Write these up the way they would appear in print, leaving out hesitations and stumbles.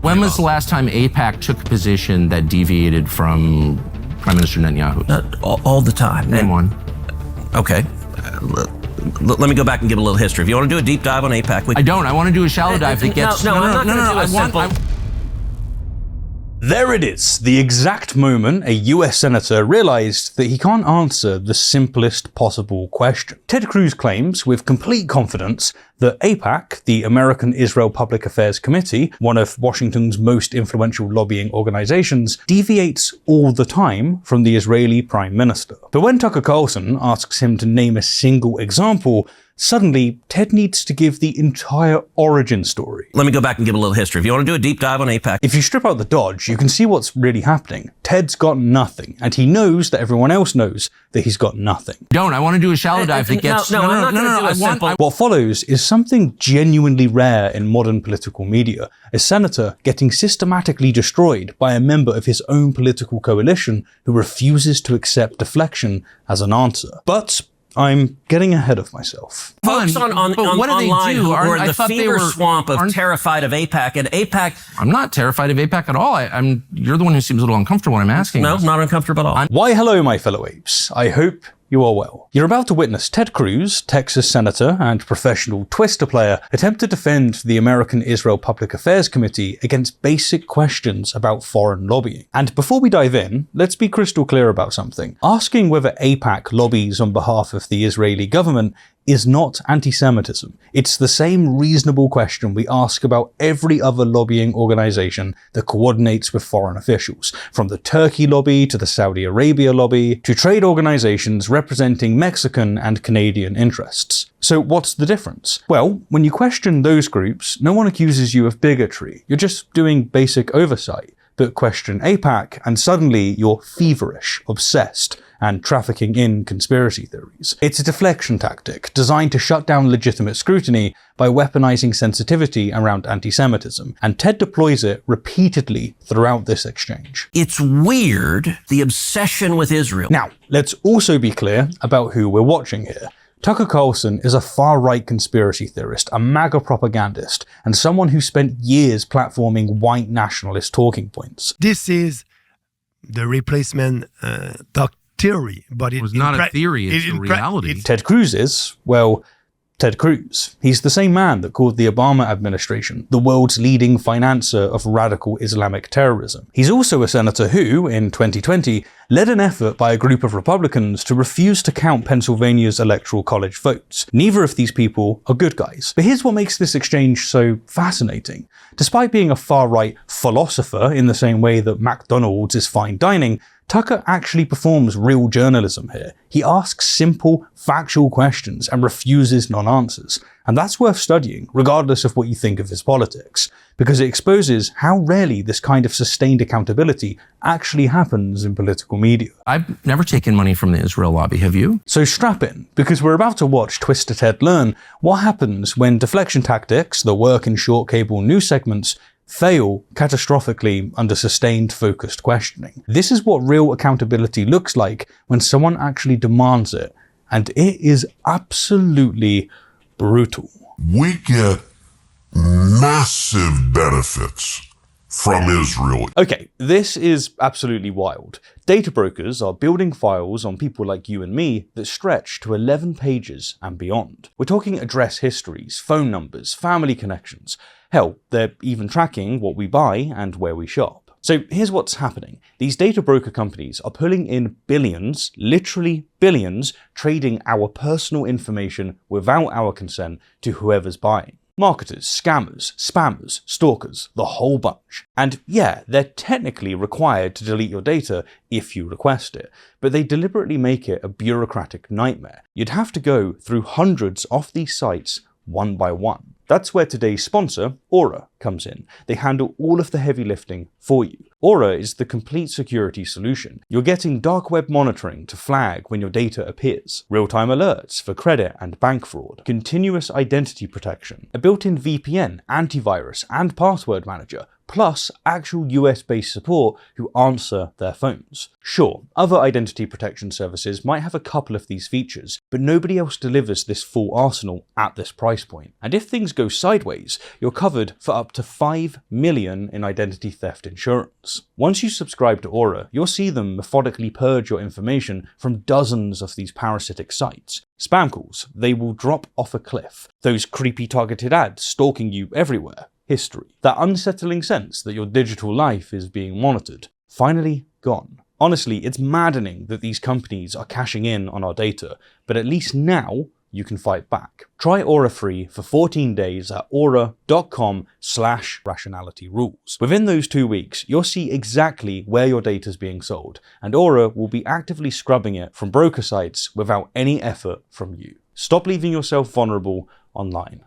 When was the last time AIPAC took a position that deviated from Prime Minister Netanyahu? All the time. Name one. Okay. Let me go back and give a little history. If you want to do a deep dive on AIPAC, I don't. I want to do a shallow dive that gets... No, I'm not going to do a simple... There it is, the exact moment a US senator realized that he can't answer the simplest possible question. Ted Cruz claims with complete confidence that AIPAC, the American Israel Public Affairs Committee, one of Washington's most influential lobbying organizations, deviates all the time from the Israeli Prime Minister. But when Tucker Carlson asks him to name a single example, suddenly, Ted needs to give the entire origin story. Let me go back and give a little history. If you want to do a deep dive on AIPAC... If you strip out the dodge, you can see what's really happening. Ted's got nothing, and he knows that everyone else knows that he's got nothing. Don't. I want to do a shallow dive that gets... What follows is something genuinely rare in modern political media. A senator getting systematically destroyed by a member of his own political coalition who refuses to accept deflection as an answer. But I'm getting ahead of myself. Folks online who are in the fever swamp of terrified of AIPAC, and AIPAC... I'm not terrified of AIPAC at all. You're the one who seems a little uncomfortable when I'm asking. No, not uncomfortable at all. Why hello, my fellow apes. I hope you are well. You're about to witness Ted Cruz, Texas senator and professional Twister player, attempt to defend the American Israel Public Affairs Committee against basic questions about foreign lobbying. And before we dive in, let's be crystal clear about something. Asking whether AIPAC lobbies on behalf of the Israeli government is not anti-Semitism. It's the same reasonable question we ask about every other lobbying organization that coordinates with foreign officials, from the Turkey lobby to the Saudi Arabia lobby to trade organizations representing Mexican and Canadian interests. So what's the difference? Well, when you question those groups, no one accuses you of bigotry. You're just doing basic oversight. But question AIPAC and suddenly you're feverish, obsessed, and trafficking in conspiracy theories. It's a deflection tactic designed to shut down legitimate scrutiny by weaponizing sensitivity around anti-Semitism, and Ted deploys it repeatedly throughout this exchange. It's weird, the obsession with Israel. Now, let's also be clear about who we're watching here. Tucker Carlson is a far-right conspiracy theorist, a MAGA propagandist, and someone who spent years platforming white nationalist talking points. This is the replacement theory, but it was not a theory, it's a reality. Ted Cruz is, well, Ted Cruz. He's the same man that called the Obama administration the world's leading financer of radical Islamic terrorism. He's also a senator who, in 2020, led an effort by a group of Republicans to refuse to count Pennsylvania's electoral college votes. Neither of these people are good guys. But here's what makes this exchange so fascinating. Despite being a far-right philosopher in the same way that McDonald's is fine dining, Tucker actually performs real journalism here. He asks simple, factual questions and refuses non-answers. And that's worth studying, regardless of what you think of his politics, because it exposes how rarely this kind of sustained accountability actually happens in political media. I've never taken money from the Israel lobby, have you? So strap in, because we're about to watch Twister Ted learn what happens when deflection tactics that work in short cable news segments fail catastrophically under sustained focused questioning. This is what real accountability looks like when someone actually demands it, and it is absolutely brutal. We get massive benefits from Israel. Okay, this is absolutely wild. Data brokers are building files on people like you and me that stretch to 11 pages and beyond. We're talking address histories, phone numbers, family connections. Hell, they're even tracking what we buy and where we shop. So here's what's happening. These data broker companies are pulling in billions, literally billions, trading our personal information without our consent to whoever's buying. Marketers, scammers, spammers, stalkers, the whole bunch. And yeah, they're technically required to delete your data if you request it, but they deliberately make it a bureaucratic nightmare. You'd have to go through hundreds of these sites one by one. That's where today's sponsor, Aura, comes in. They handle all of the heavy lifting for you. Aura is the complete security solution. You're getting dark web monitoring to flag when your data appears, real-time alerts for credit and bank fraud, continuous identity protection, a built-in VPN, antivirus, and password manager, plus actual US-based support who answer their phones. Sure, other identity protection services might have a couple of these features, but nobody else delivers this full arsenal at this price point. And if things go sideways, you're covered for up to $5 million in identity theft insurance. Once you subscribe to Aura, you'll see them methodically purge your information from dozens of these parasitic sites. Spam calls, they will drop off a cliff. Those creepy targeted ads stalking you everywhere. History. That unsettling sense that your digital life is being monitored. Finally gone. Honestly, it's maddening that these companies are cashing in on our data, but at least now you can fight back. Try Aura free for 14 days at aura.com/rationalityrules. Within those 2 weeks, you'll see exactly where your data is being sold, and Aura will be actively scrubbing it from broker sites without any effort from you. Stop leaving yourself vulnerable online.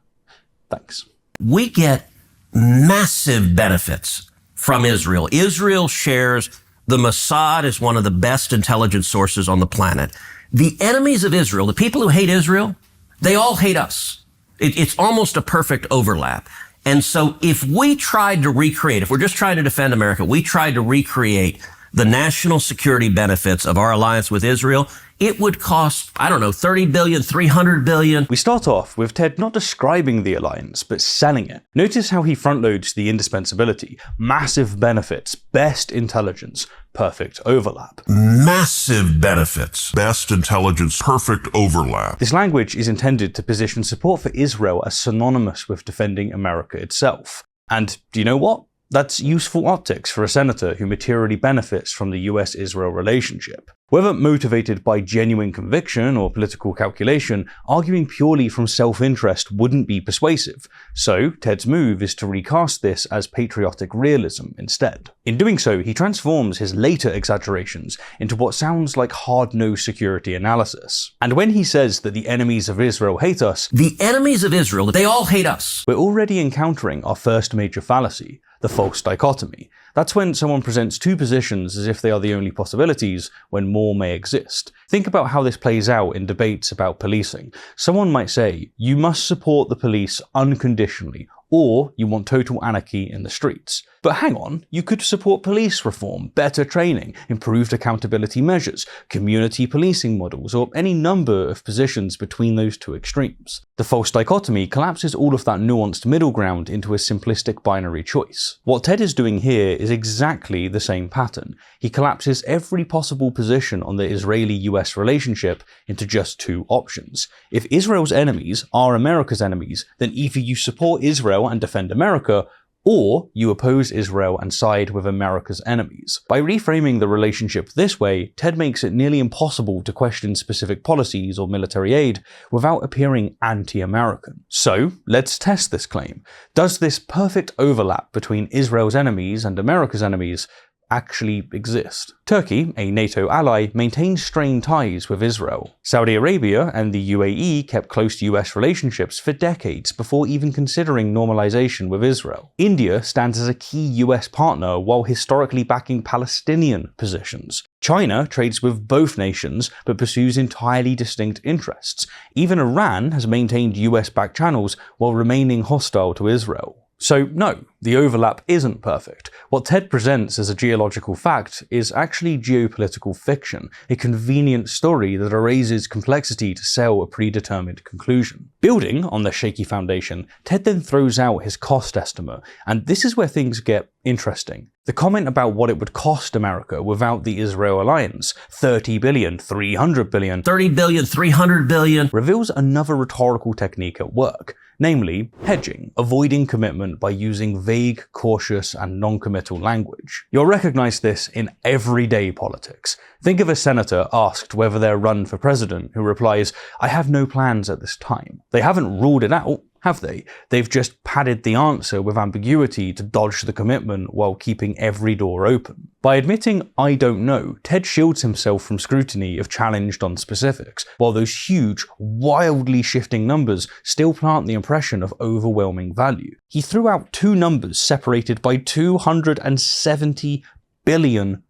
Thanks. We get massive benefits from Israel. Israel shares the Mossad is one of the best intelligence sources on the planet. The enemies of Israel, the people who hate Israel, they all hate us. It's almost a perfect overlap. And so if we tried to recreate, if we're just trying to defend America, we tried to recreate the national security benefits of our alliance with Israel, it would cost, I don't know, $30 billion, $300 billion. We start off with Ted not describing the alliance, but selling it. Notice how he frontloads the indispensability, massive benefits, best intelligence, perfect overlap. Massive benefits, best intelligence, perfect overlap. This language is intended to position support for Israel as synonymous with defending America itself. And do you know what? That's useful optics for a senator who materially benefits from the US-Israel relationship. Whether motivated by genuine conviction or political calculation, arguing purely from self-interest wouldn't be persuasive. So Ted's move is to recast this as patriotic realism instead. In doing so, he transforms his later exaggerations into what sounds like hard-nosed security analysis. And when he says that the enemies of Israel hate us, the enemies of Israel, they all hate us. We're already encountering our first major fallacy, the false dichotomy. That's when someone presents two positions as if they are the only possibilities, when more may exist. Think about how this plays out in debates about policing. Someone might say, you must support the police unconditionally, or you want total anarchy in the streets. But hang on, you could support police reform, better training, improved accountability measures, community policing models, or any number of positions between those two extremes. The false dichotomy collapses all of that nuanced middle ground into a simplistic binary choice. What Ted is doing here is exactly the same pattern. He collapses every possible position on the Israeli-US relationship into just two options. If Israel's enemies are America's enemies, then either you support Israel and defend America, or you oppose Israel and side with America's enemies. By reframing the relationship this way, Ted makes it nearly impossible to question specific policies or military aid without appearing anti-American. So, let's test this claim. Does this perfect overlap between Israel's enemies and America's enemies actually exist? Turkey, a NATO ally, maintains strained ties with Israel. Saudi Arabia and the UAE kept close US relationships for decades before even considering normalization with Israel. India stands as a key US partner while historically backing Palestinian positions. China trades with both nations but pursues entirely distinct interests. Even Iran has maintained US-backed channels while remaining hostile to Israel. So no, the overlap isn't perfect. What Ted presents as a geological fact is actually geopolitical fiction, a convenient story that erases complexity to sell a predetermined conclusion. Building on the shaky foundation, Ted then throws out his cost estimate, and this is where things get interesting. The comment about what it would cost America without the Israel alliance, $30 billion, $300 billion, $30 billion, $300 billion, reveals another rhetorical technique at work, namely hedging, avoiding commitment by using vague, cautious, and non-committal language. You'll recognize this in everyday politics. Think of a senator asked whether they're run for president who replies, "I have no plans at this time." They haven't ruled it out, have they? They've just padded the answer with ambiguity to dodge the commitment while keeping every door open. By admitting "I don't know," Ted shields himself from scrutiny if challenged on specifics, while those huge, wildly shifting numbers still plant the impression of overwhelming value. He threw out two numbers separated by $270 billion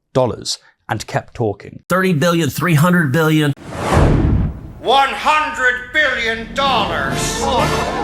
and kept talking. $30 billion, $300 billion. $100 billion.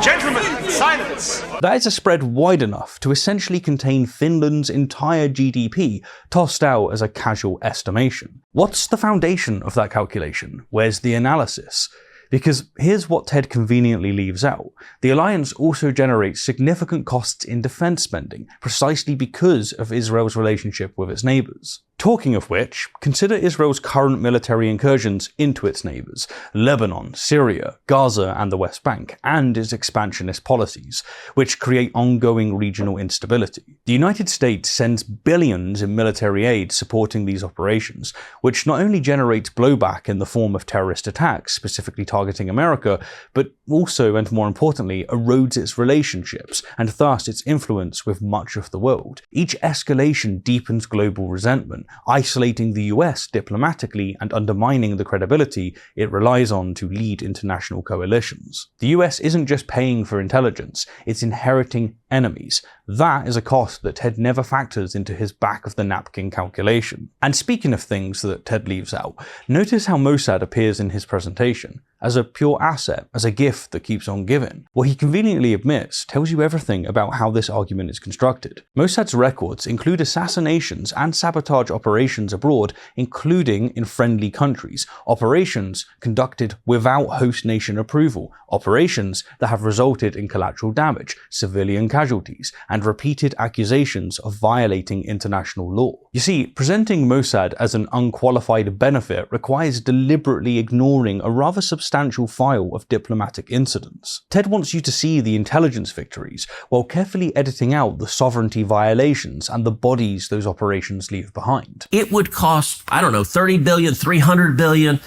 Gentlemen, silence. That is a spread wide enough to essentially contain Finland's entire GDP, tossed out as a casual estimation. What's the foundation of that calculation? Where's the analysis? Because here's what Ted conveniently leaves out. The alliance also generates significant costs in defense spending, precisely because of Israel's relationship with its neighbors. Talking of which, consider Israel's current military incursions into its neighbors, Lebanon, Syria, Gaza, and the West Bank, and its expansionist policies, which create ongoing regional instability. The United States sends billions in military aid supporting these operations, which not only generates blowback in the form of terrorist attacks, specifically targeting America, but also, and more importantly, erodes its relationships, and thus its influence with much of the world. Each escalation deepens global resentment, isolating the US diplomatically and undermining the credibility it relies on to lead international coalitions. The US isn't just paying for intelligence, it's inheriting enemies. That is a cost that Ted never factors into his back-of-the-napkin calculation. And speaking of things that Ted leaves out, notice how Mossad appears in his presentation, as a pure asset, as a gift that keeps on giving. What he conveniently admits tells you everything about how this argument is constructed. Mossad's records include assassinations and sabotage operations abroad, including in friendly countries, operations conducted without host nation approval, operations that have resulted in collateral damage, civilian casualties, and repeated accusations of violating international law. You see, presenting Mossad as an unqualified benefit requires deliberately ignoring a rather substantial file of diplomatic incidents. Ted wants you to see the intelligence victories, while carefully editing out the sovereignty violations and the bodies those operations leave behind. It would cost, I don't know, $30 billion, $300 billion.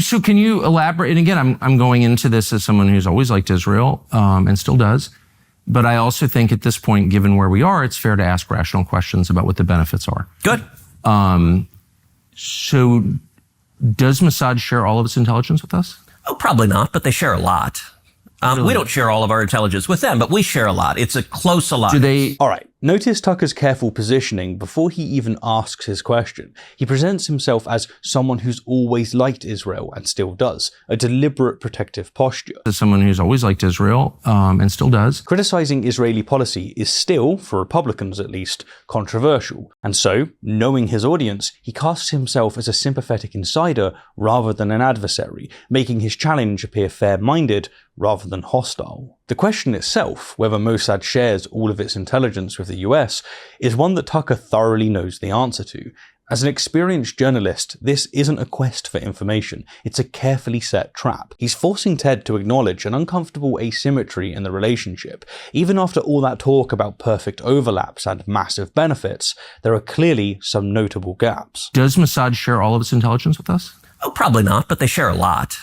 So can you elaborate? And again, I'm going into this as someone who's always liked Israel, and still does. But I also think at this point, given where we are, it's fair to ask rational questions about what the benefits are. Good. So does Mossad share all of its intelligence with us? Oh, probably not, but they share a lot. We don't share all of our intelligence with them, but we share a lot. It's a close alliance. Do they? Alright, notice Tucker's careful positioning before he even asks his question. He presents himself as someone who's always liked Israel and still does, a deliberate protective posture. As someone who's always liked Israel, and still does. Criticizing Israeli policy is still, for Republicans at least, controversial. And so, knowing his audience, he casts himself as a sympathetic insider rather than an adversary, making his challenge appear fair-minded rather than hostile. The question itself, whether Mossad shares all of its intelligence with the US, is one that Tucker thoroughly knows the answer to. As an experienced journalist, this isn't a quest for information, it's a carefully set trap. He's forcing Ted to acknowledge an uncomfortable asymmetry in the relationship. Even after all that talk about perfect overlaps and massive benefits, there are clearly some notable gaps. Does Mossad share all of its intelligence with us? Oh, probably not, but they share a lot.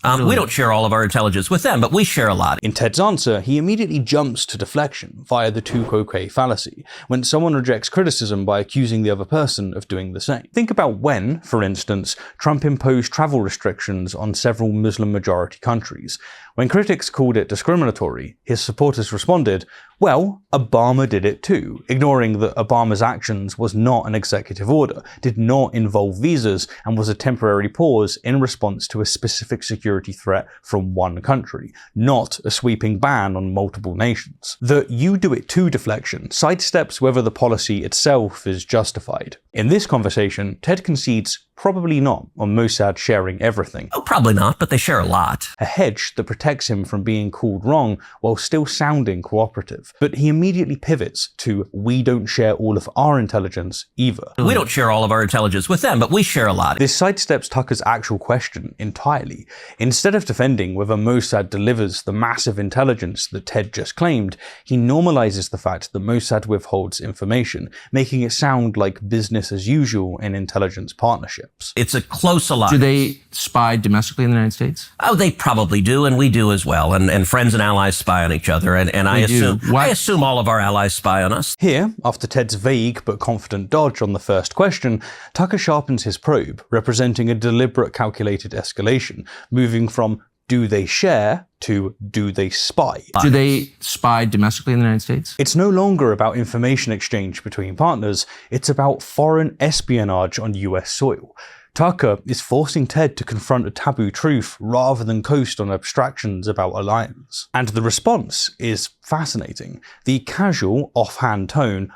We don't share all of our intelligence with them, but we share a lot. In Ted's answer, he immediately jumps to deflection via the tu-quoque fallacy, when someone rejects criticism by accusing the other person of doing the same. Think about when, for instance, Trump imposed travel restrictions on several Muslim-majority countries. When critics called it discriminatory, his supporters responded, well, Obama did it too, ignoring that Obama's actions was not an executive order, did not involve visas, and was a temporary pause in response to a specific security threat from one country, not a sweeping ban on multiple nations. The "you do it too" deflection sidesteps whether the policy itself is justified. In this conversation, Ted concedes probably not on Mossad sharing everything. Oh, probably not, but they share a lot. A hedge that protects him from being called wrong while still sounding cooperative. But he immediately pivots to "we don't share all of our intelligence either." We don't share all of our intelligence with them, but we share a lot. This sidesteps Tucker's actual question entirely. Instead of defending whether Mossad delivers the massive intelligence that Ted just claimed, he normalizes the fact that Mossad withholds information, making it sound like business as usual in intelligence partnerships. It's a close alliance. Do they spy domestically in the United States? Oh, they probably do, and we do as well. And friends and allies spy on each other, and I assume all of our allies spy on us. Here, after Ted's vague but confident dodge on the first question, Tucker sharpens his probe, representing a deliberate calculated escalation, moving from "do they share" to "do they spy?" Do they spy domestically in the United States? It's no longer about information exchange between partners, it's about foreign espionage on US soil. Tucker is forcing Ted to confront a taboo truth rather than coast on abstractions about alliance. And the response is fascinating. The casual, offhand tone,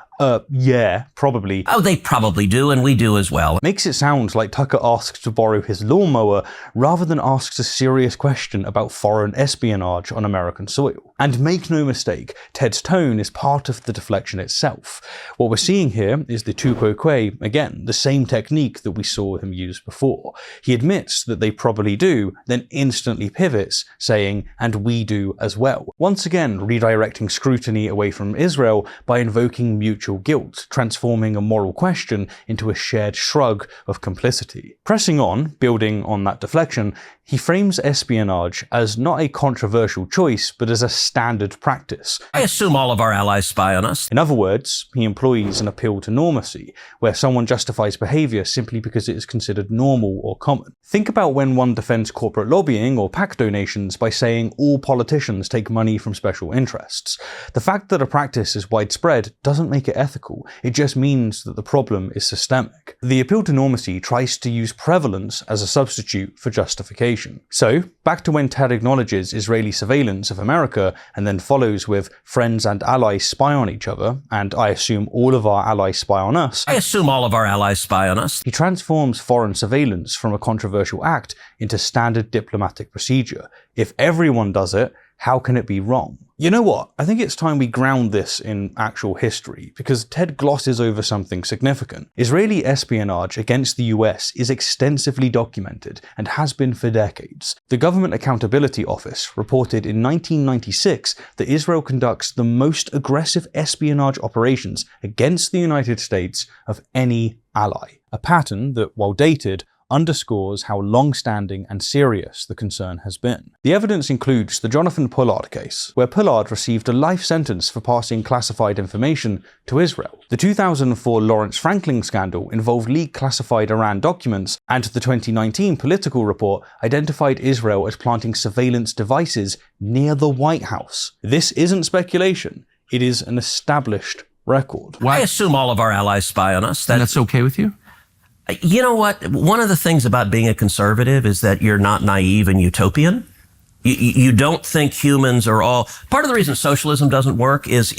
yeah, probably. Oh, they probably do, and we do as well. Makes it sound like Tucker asks to borrow his lawnmower rather than asks a serious question about foreign espionage on American soil. And make no mistake, Ted's tone is part of the deflection itself. What we're seeing here is the tu quoque, again, the same technique that we saw him use before. He admits that they probably do, then instantly pivots, saying, and we do as well. Once again, redirecting scrutiny away from Israel by invoking mutual guilt, transforming a moral question into a shared shrug of complicity. Pressing on, building on that deflection, he frames espionage as not a controversial choice, but as a standard practice. I assume all of our allies spy on us. In other words, he employs an appeal to normalcy, where someone justifies behavior simply because it is considered normal or common. Think about when one defends corporate lobbying or PAC donations by saying all politicians take money from special interests. The fact that a practice is widespread doesn't make it ethical, it just means that the problem is systemic. The appeal to normalcy tries to use prevalence as a substitute for justification. So, back to when Ted acknowledges Israeli surveillance of America and then follows with friends and allies spy on each other, and I assume all of our allies spy on us. I assume all of our allies spy on us. He transforms foreign surveillance from a controversial act into standard diplomatic procedure. If everyone does it, how can it be wrong? You know what? I think it's time we ground this in actual history, because Ted glosses over something significant. Israeli espionage against the US is extensively documented and has been for decades. The Government Accountability Office reported in 1996 that Israel conducts the most aggressive espionage operations against the United States of any ally. A pattern that, while dated, underscores how long-standing and serious the concern has been. The evidence includes the Jonathan Pollard case, where Pollard received a life sentence for passing classified information to Israel. The 2004 Lawrence Franklin scandal involved leaked classified Iran documents, and the 2019 Political report identified Israel as planting surveillance devices near the White House. This isn't speculation, it is an established record. I assume all of our allies spy on us. And that's okay with you? You know what? One of the things about being a conservative is that you're not naive and utopian. You don't think humans are all... Part of the reason socialism doesn't work is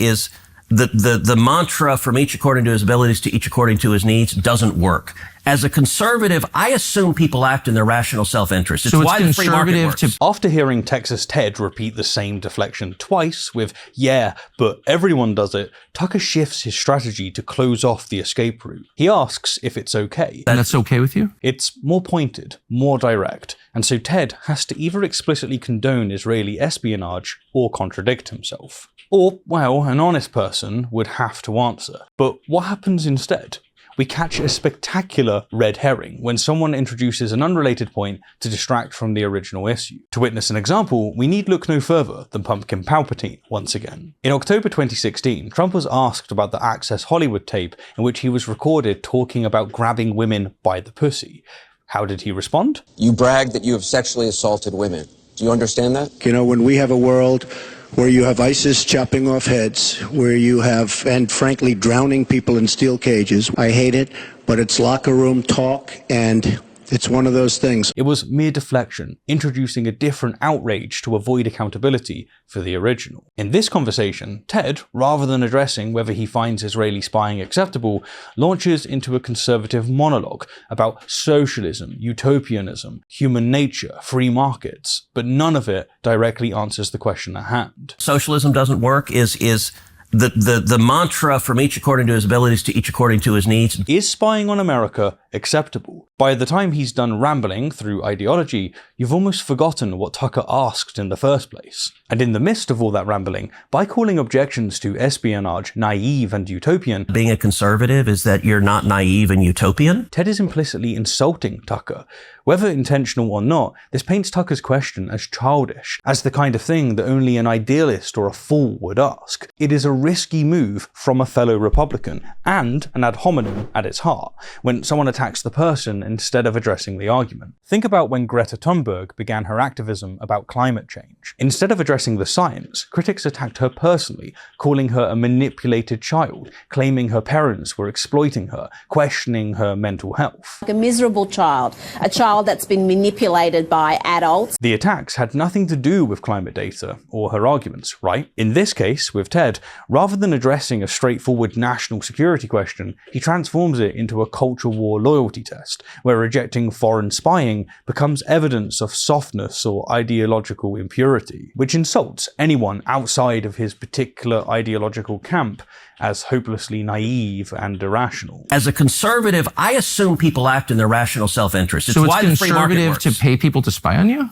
the mantra from each according to his abilities to each according to his needs doesn't work. As a conservative, I assume people act in their rational self-interest. It's why the free market works. After hearing Texas Ted repeat the same deflection twice with, yeah, but everyone does it, Tucker shifts his strategy to close off the escape route. He asks if it's okay. And that's okay with you? It's more pointed, more direct, and so Ted has to either explicitly condone Israeli espionage or contradict himself. Or, well, an honest person would have to answer. But what happens instead? We catch a spectacular red herring when someone introduces an unrelated point to distract from the original issue. To witness an example, we need look no further than Pumpkin Palpatine once again. In October 2016, Trump was asked about the Access Hollywood tape in which he was recorded talking about grabbing women by the pussy. How did he respond? You brag that you have sexually assaulted women. Do you understand that? You know, when we have a world where you have ISIS chopping off heads, where you have, and frankly, drowning people in steel cages, I hate it, but it's locker room talk, and it's one of those things. It was mere deflection, introducing a different outrage to avoid accountability for the original. In this conversation, Ted, rather than addressing whether he finds Israeli spying acceptable, launches into a conservative monologue about socialism, utopianism, human nature, free markets, but none of it directly answers the question at hand. Socialism doesn't work is the mantra from each according to his abilities to each according to his needs. Is spying on America acceptable? By the time he's done rambling through ideology, you've almost forgotten what Tucker asked in the first place. And in the midst of all that rambling, by calling objections to espionage naive and utopian, being a conservative is that you're not naive and utopian. Ted is implicitly insulting Tucker. Whether intentional or not, this paints Tucker's question as childish, as the kind of thing that only an idealist or a fool would ask. It is a risky move from a fellow Republican, and an ad hominem at its heart, when someone attacks the person instead of addressing the argument. Think about when Greta Thunberg began her activism about climate change. Instead of addressing the science, critics attacked her personally, calling her a manipulated child, claiming her parents were exploiting her, questioning her mental health. A miserable child, a child that's been manipulated by adults. The attacks had nothing to do with climate data or her arguments, right? In this case, with Ted, rather than addressing a straightforward national security question, he transforms it into a culture war loyalty test, where rejecting foreign spying becomes evidence of softness or ideological impurity, which insults anyone outside of his particular ideological camp as hopelessly naive and irrational. As a conservative, I assume people act in their rational self-interest. So it's conservative to pay people to spy on you?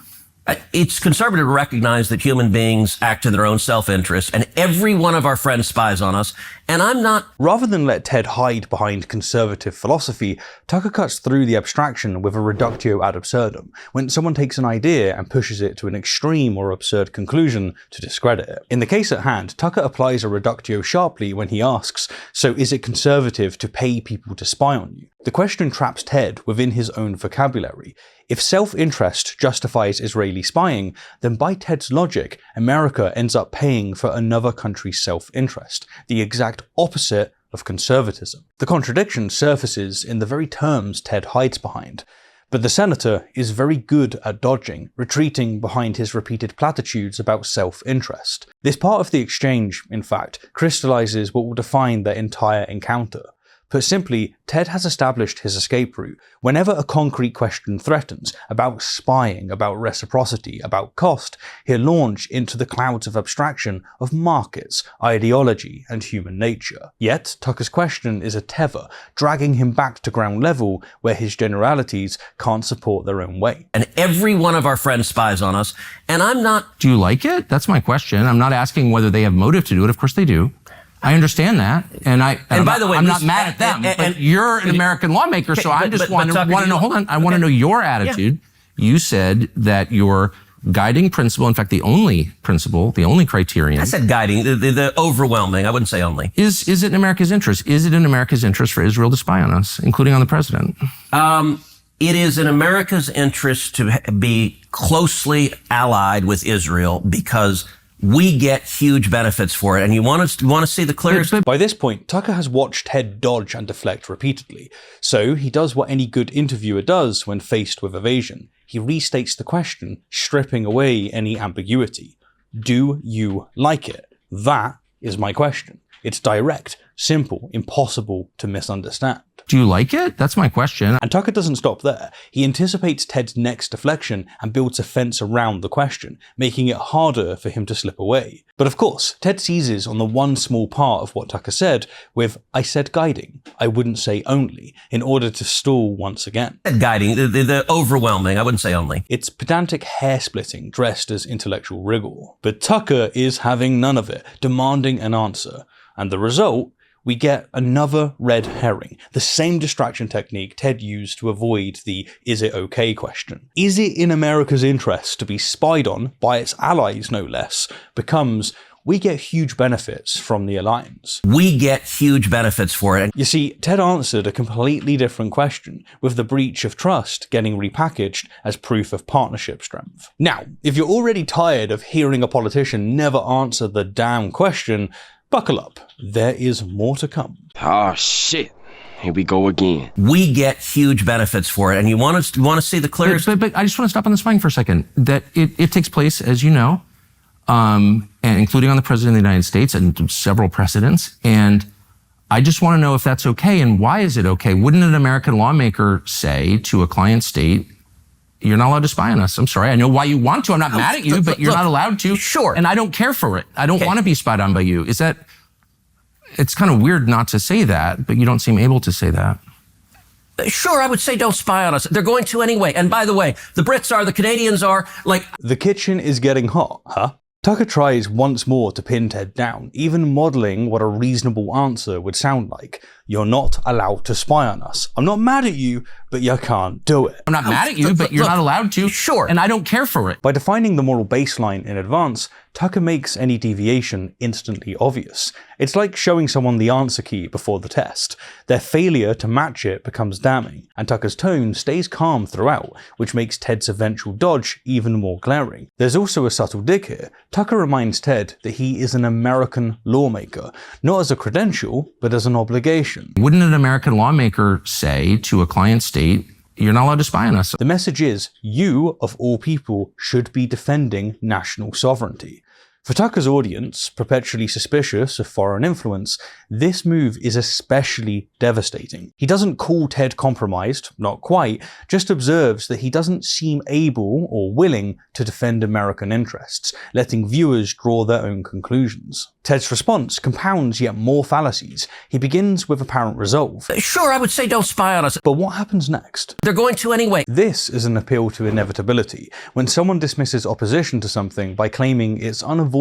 It's conservative to recognize that human beings act in their own self-interest, and every one of our friends spies on us, and I'm not... Rather than let Ted hide behind conservative philosophy, Tucker cuts through the abstraction with a reductio ad absurdum, when someone takes an idea and pushes it to an extreme or absurd conclusion to discredit it. In the case at hand, Tucker applies a reductio sharply when he asks, so is it conservative to pay people to spy on you? The question traps Ted within his own vocabulary. If self-interest justifies Israeli spying, then by Ted's logic, America ends up paying for another country's self-interest, the exact opposite of conservatism. The contradiction surfaces in the very terms Ted hides behind. But the senator is very good at dodging, retreating behind his repeated platitudes about self-interest. This part of the exchange, in fact, crystallizes what will define their entire encounter. Put simply, Ted has established his escape route. Whenever a concrete question threatens, about spying, about reciprocity, about cost, he'll launch into the clouds of abstraction of markets, ideology, and human nature. Yet, Tucker's question is a tether, dragging him back to ground level where his generalities can't support their own weight. And every one of our friends spies on us, and I'm not... Do you like it? That's my question. I'm not asking whether they have motive to do it. Of course they do. I understand that, and by the way, I'm not mad at them. But you're an American lawmaker, so I just want to know. Hold on, I want to know your attitude. Yeah. You said that your guiding principle, in fact, the only principle, the only criterion. I said guiding, the overwhelming. I wouldn't say only. Is it in America's interest? Is it in America's interest for Israel to spy on us, including on the president? It is in America's interest to be closely allied with Israel because we get huge benefits for it, and you want to see the clearest... By this point, Tucker has watched Ted dodge and deflect repeatedly, so he does what any good interviewer does when faced with evasion. He restates the question, stripping away any ambiguity. Do you like it? That is my question. It's direct, simple, impossible to misunderstand. Do you like it? That's my question. And Tucker doesn't stop there. He anticipates Ted's next deflection and builds a fence around the question, making it harder for him to slip away. But of course, Ted seizes on the one small part of what Tucker said with, I said guiding, I wouldn't say only, in order to stall once again. Guiding, the overwhelming, I wouldn't say only. It's pedantic hair-splitting dressed as intellectual rigor. But Tucker is having none of it, demanding an answer. And the result? We get another red herring, the same distraction technique Ted used to avoid the is it okay question. Is it in America's interest to be spied on by its allies, no less, becomes we get huge benefits from the alliance. We get huge benefits for it. You see, Ted answered a completely different question, with the breach of trust getting repackaged as proof of partnership strength. Now, if you're already tired of hearing a politician never answer the damn question, buckle up, there is more to come. Oh shit, here we go again. We get huge benefits for it, and you want to see the clearest... But I just want to stop on the spying for a second. That it takes place, as you know, and including on the President of the United States and several precedents, and I just want to know if that's okay, and why is it okay? Wouldn't an American lawmaker say to a client state, you're not allowed to spy on us. I'm sorry. I know why you want to. I'm not mad at you, but you're not allowed to. Sure. And I don't care for it. I don't want to be spied on by you. It's kind of weird not to say that, but you don't seem able to say that. Sure, I would say don't spy on us. They're going to anyway. And by the way, the Brits are, the Canadians are, like... The kitchen is getting hot, huh? Tucker tries once more to pin Ted down, even modelling what a reasonable answer would sound like. You're not allowed to spy on us. I'm not mad at you, but you can't do it. I'm not mad at you, but you're not allowed to. Sure. And I don't care for it. By defining the moral baseline in advance, Tucker makes any deviation instantly obvious. It's like showing someone the answer key before the test. Their failure to match it becomes damning, and Tucker's tone stays calm throughout, which makes Ted's eventual dodge even more glaring. There's also a subtle dig here. Tucker reminds Ted that he is an American lawmaker, not as a credential, but as an obligation. Wouldn't an American lawmaker say to a client state, you're not allowed to spy on us? The message is, you, of all people, should be defending national sovereignty. For Tucker's audience, perpetually suspicious of foreign influence, this move is especially devastating. He doesn't call Ted compromised, not quite, just observes that he doesn't seem able or willing to defend American interests, letting viewers draw their own conclusions. Ted's response compounds yet more fallacies. He begins with apparent resolve. Sure, I would say don't spy on us. But what happens next? They're going to anyway. This is an appeal to inevitability, when someone dismisses opposition to something by claiming it's unavoidable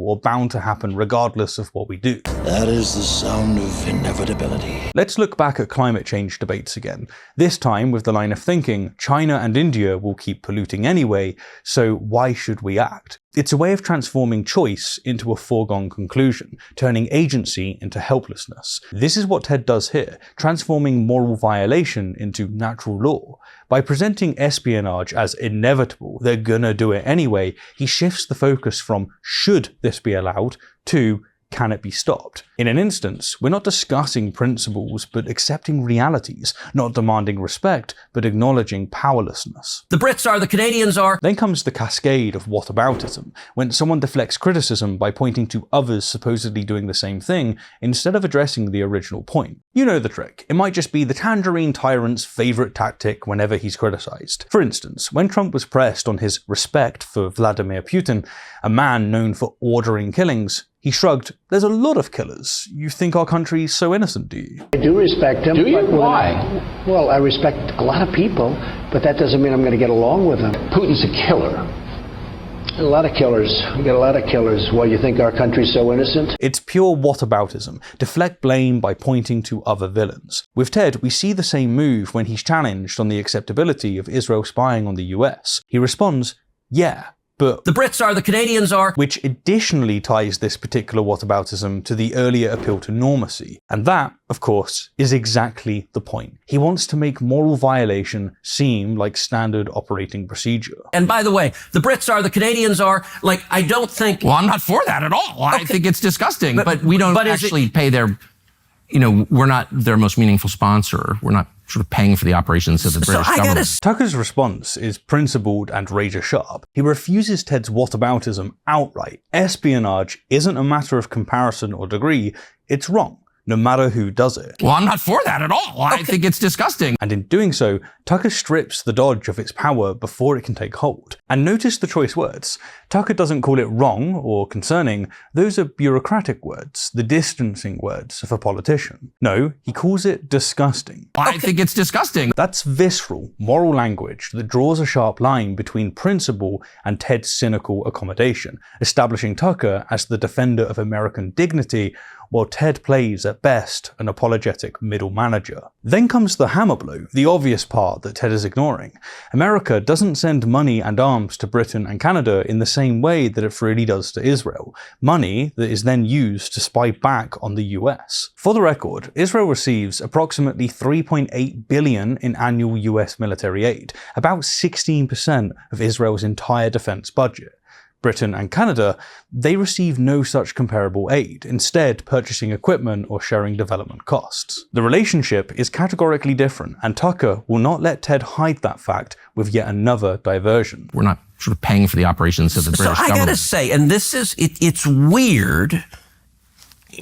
or bound to happen regardless of what we do. That is the sound of inevitability. Let's look back at climate change debates again, this time with the line of thinking, China and India will keep polluting anyway, so why should we act? It's a way of transforming choice into a foregone conclusion, turning agency into helplessness. This is what Ted does here, transforming moral violation into natural law. By presenting espionage as inevitable, they're gonna do it anyway, he shifts the focus from should this be allowed to can it be stopped? In an instance, we're not discussing principles, but accepting realities, not demanding respect, but acknowledging powerlessness. The Brits are, the Canadians are. Then comes the cascade of whataboutism, when someone deflects criticism by pointing to others supposedly doing the same thing, instead of addressing the original point. You know the trick. It might just be the tangerine tyrant's favourite tactic whenever he's criticised. For instance, when Trump was pressed on his respect for Vladimir Putin, a man known for ordering killings, he shrugged, "There's a lot of killers. You think our country's so innocent, do you?" I do respect him. Do you? But Why? Well, I respect a lot of people, but that doesn't mean I'm going to get along with them. Putin's a killer. A lot of killers. We get a lot of killers. Why, you think our country's so innocent? It's pure whataboutism. Deflect blame by pointing to other villains. With Ted, we see the same move when he's challenged on the acceptability of Israel spying on the US. He responds, "Yeah, but The Brits are, the Canadians are." which additionally ties this particular whataboutism to the earlier appeal to normalcy. And that, of course, is exactly the point. He wants to make moral violation seem like standard operating procedure. And by the way, the Brits are, the Canadians are, like, I don't think... Well, I'm not for that at all. I think it's disgusting. But we don't but actually pay their, we're not their most meaningful sponsor. We're not sort of paying for the operations of the British government. Tucker's response is principled and razor sharp. He refuses Ted's whataboutism outright. Espionage isn't a matter of comparison or degree, it's wrong, no matter who does it. Well, I'm not for that at all. I think it's disgusting. And in doing so, Tucker strips the dodge of its power before it can take hold. And notice the choice words. Tucker doesn't call it wrong or concerning, those are bureaucratic words, the distancing words of a politician. No, he calls it disgusting. I think it's disgusting. That's visceral, moral language that draws a sharp line between principle and Ted's cynical accommodation, establishing Tucker as the defender of American dignity, while Ted plays, at best, an apologetic middle manager. Then comes the hammer blow, the obvious part that Ted is ignoring. America doesn't send money and arms to Britain and Canada in the same way that it freely does to Israel, money that is then used to spy back on the US. For the record, Israel receives approximately $3.8 billion in annual US military aid, about 16% of Israel's entire defense budget. Britain and Canada, they receive no such comparable aid, instead purchasing equipment or sharing development costs. The relationship is categorically different, and Tucker will not let Ted hide that fact with yet another diversion. We're not sort of paying for the operations of the British government. So I gotta say, and this is, it's weird,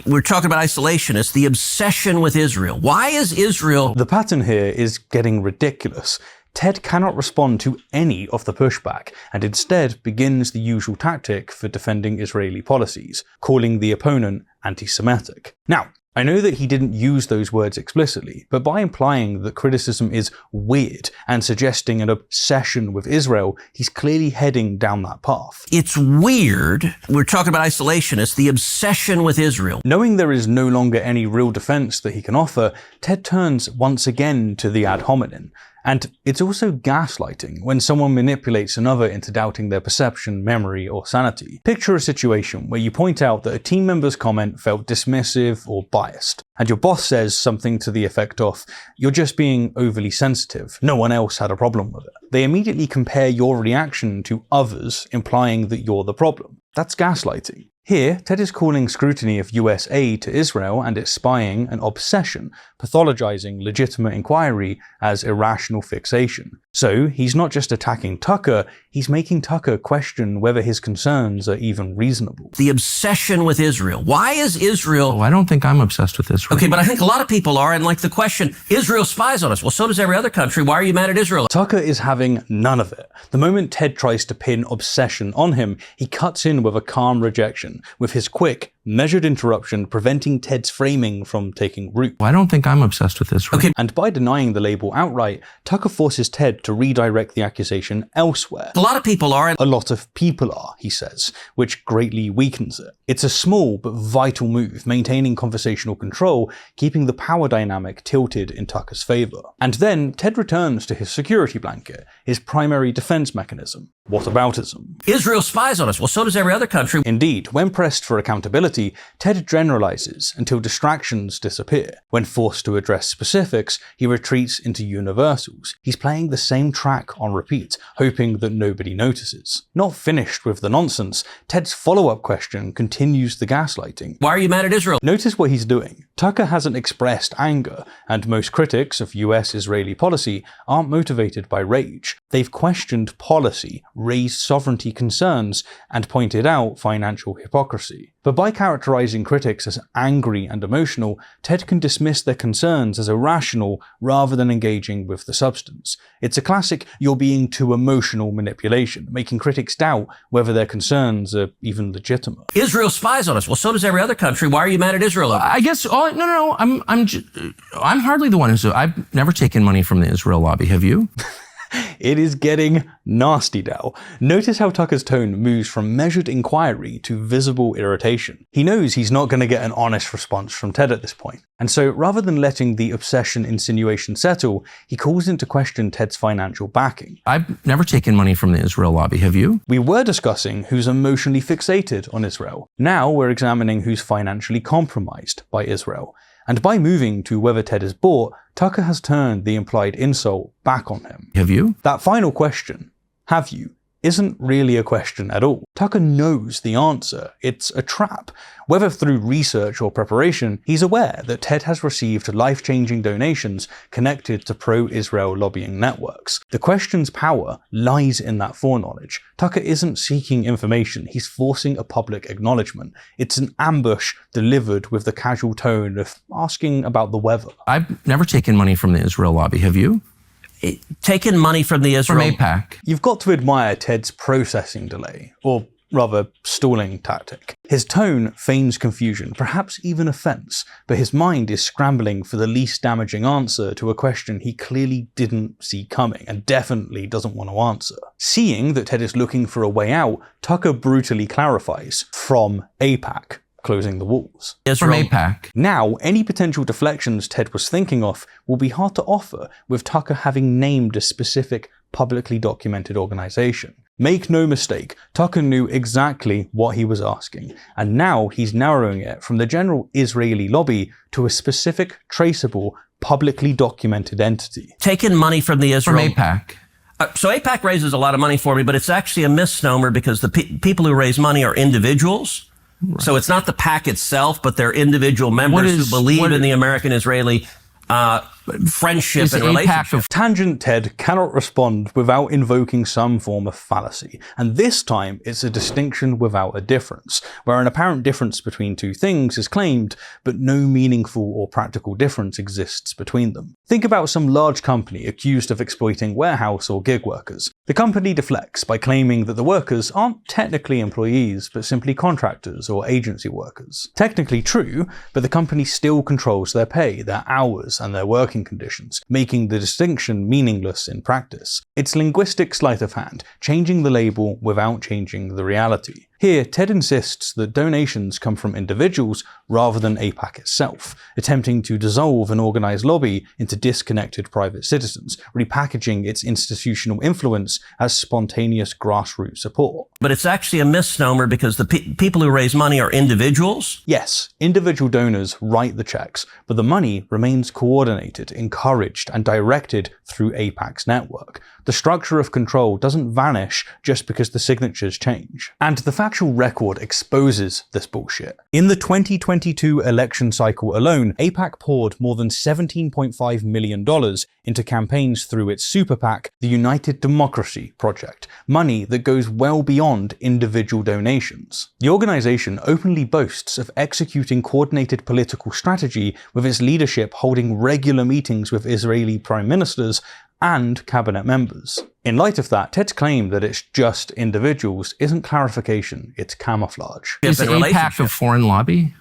we're talking about isolationists, the obsession with Israel. Why is Israel... The pattern here is getting ridiculous. Ted cannot respond to any of the pushback, and instead begins the usual tactic for defending Israeli policies, calling the opponent anti-Semitic. Now, I know that he didn't use those words explicitly, but by implying that criticism is weird and suggesting an obsession with Israel, he's clearly heading down that path. It's weird. We're talking about isolationists, the obsession with Israel. Knowing there is no longer any real defense that he can offer, Ted turns once again to the ad hominem. And it's also gaslighting when someone manipulates another into doubting their perception, memory, or sanity. Picture a situation where you point out that a team member's comment felt dismissive or biased, and your boss says something to the effect of, "You're just being overly sensitive. No one else had a problem with it." They immediately compare your reaction to others, implying that you're the problem. That's gaslighting. Here, Ted is calling scrutiny of US aid to Israel and its spying an obsession, pathologizing legitimate inquiry as irrational fixation. So, he's not just attacking Tucker, he's making Tucker question whether his concerns are even reasonable. The obsession with Israel. Why is Israel... Oh, I don't think I'm obsessed with Israel. Okay, but I think a lot of people are, and like the question, Israel spies on us. Well, so does every other country. Why are you mad at Israel? Tucker is having none of it. The moment Ted tries to pin obsession on him, he cuts in with a calm rejection, with his quick, measured interruption preventing Ted's framing from taking root. I don't think I'm obsessed with Israel. Okay, and by denying the label outright, Tucker forces Ted to redirect the accusation elsewhere. A lot of people are. A lot of people are, he says, which greatly weakens it. It's a small but vital move, maintaining conversational control, keeping the power dynamic tilted in Tucker's favor. And then Ted returns to his security blanket, his primary defense mechanism, whataboutism. Israel spies on us. Well, so does every other country. Indeed, when pressed for accountability, Ted generalizes until distractions disappear. When forced to address specifics, he retreats into universals. He's playing the same track on repeat, hoping that nobody notices. Not finished with the nonsense, Ted's follow-up question continues the gaslighting. Why are you mad at Israel? Notice what he's doing. Tucker hasn't expressed anger, and most critics of US-Israeli policy aren't motivated by rage. They've questioned policy, raised sovereignty concerns, and pointed out financial hypocrisy. But by characterizing critics as angry and emotional, Ted can dismiss their concerns as irrational rather than engaging with the substance. It's a classic "you're being too emotional" manipulation, making critics doubt whether their concerns are even legitimate. Israel spies on us. Well, so does every other country. Why are you mad at Israel? I guess, I'm hardly the one who's, I've never taken money from the Israel lobby, have you? It is getting nasty now. Notice how Tucker's tone moves from measured inquiry to visible irritation. He knows he's not going to get an honest response from Ted at this point. And so rather than letting the obsession insinuation settle, he calls into question Ted's financial backing. I've never taken money from the Israel lobby, have you? We were discussing who's emotionally fixated on Israel. Now we're examining who's financially compromised by Israel. And by moving to whether Ted is bought, Tucker has turned the implied insult back on him. Have you? That final question, have you, isn't really a question at all. Tucker knows the answer. It's a trap. Whether through research or preparation, he's aware that Ted has received life-changing donations connected to pro-Israel lobbying networks. The question's power lies in that foreknowledge. Tucker isn't seeking information, he's forcing a public acknowledgement. It's an ambush delivered with the casual tone of asking about the weather. I've never taken money from the Israel lobby, have you? Taken money from the Israel... From AIPAC. You've got to admire Ted's processing delay, or rather stalling tactic. His tone feigns confusion, perhaps even offense, but his mind is scrambling for the least damaging answer to a question he clearly didn't see coming and definitely doesn't want to answer. Seeing that Ted is looking for a way out, Tucker brutally clarifies, from AIPAC, closing the walls. From AIPAC. Now, any potential deflections Ted was thinking of will be hard to offer with Tucker having named a specific publicly documented organization. Make no mistake, Tucker knew exactly what he was asking, and now he's narrowing it from the general Israeli lobby to a specific, traceable, publicly documented entity. Taken money from the Israel... From AIPAC. So AIPAC raises a lot of money for me, but it's actually a misnomer because the people who raise money are individuals. Right. So it's not the PAC itself, but they're individual members who believe in the American-Israeli friendship and relationship. Tangent Ted cannot respond without invoking some form of fallacy, and this time it's a distinction without a difference, where an apparent difference between two things is claimed, but no meaningful or practical difference exists between them. Think about some large company accused of exploiting warehouse or gig workers. The company deflects by claiming that the workers aren't technically employees, but simply contractors or agency workers. Technically true, but the company still controls their pay, their hours, and their working conditions, making the distinction meaningless in practice. It's linguistic sleight of hand, changing the label without changing the reality. Here, Ted insists that donations come from individuals rather than AIPAC itself, attempting to dissolve an organised lobby into disconnected private citizens, repackaging its institutional influence as spontaneous grassroots support. But it's actually a misnomer because the people who raise money are individuals? Yes, individual donors write the checks, but the money remains coordinated, encouraged, and directed through AIPAC's network. The structure of control doesn't vanish just because the signatures change. And the factual record exposes this bullshit. In the 2022 election cycle alone, AIPAC poured more than $17.5 million into campaigns through its super PAC, the United Democracy Project, money that goes well beyond individual donations. The organization openly boasts of executing coordinated political strategy, with its leadership holding regular meetings with Israeli prime ministers and cabinet members. In light of that, Ted's claim that it's just individuals isn't clarification, it's camouflage. Is AIPAC a foreign lobby?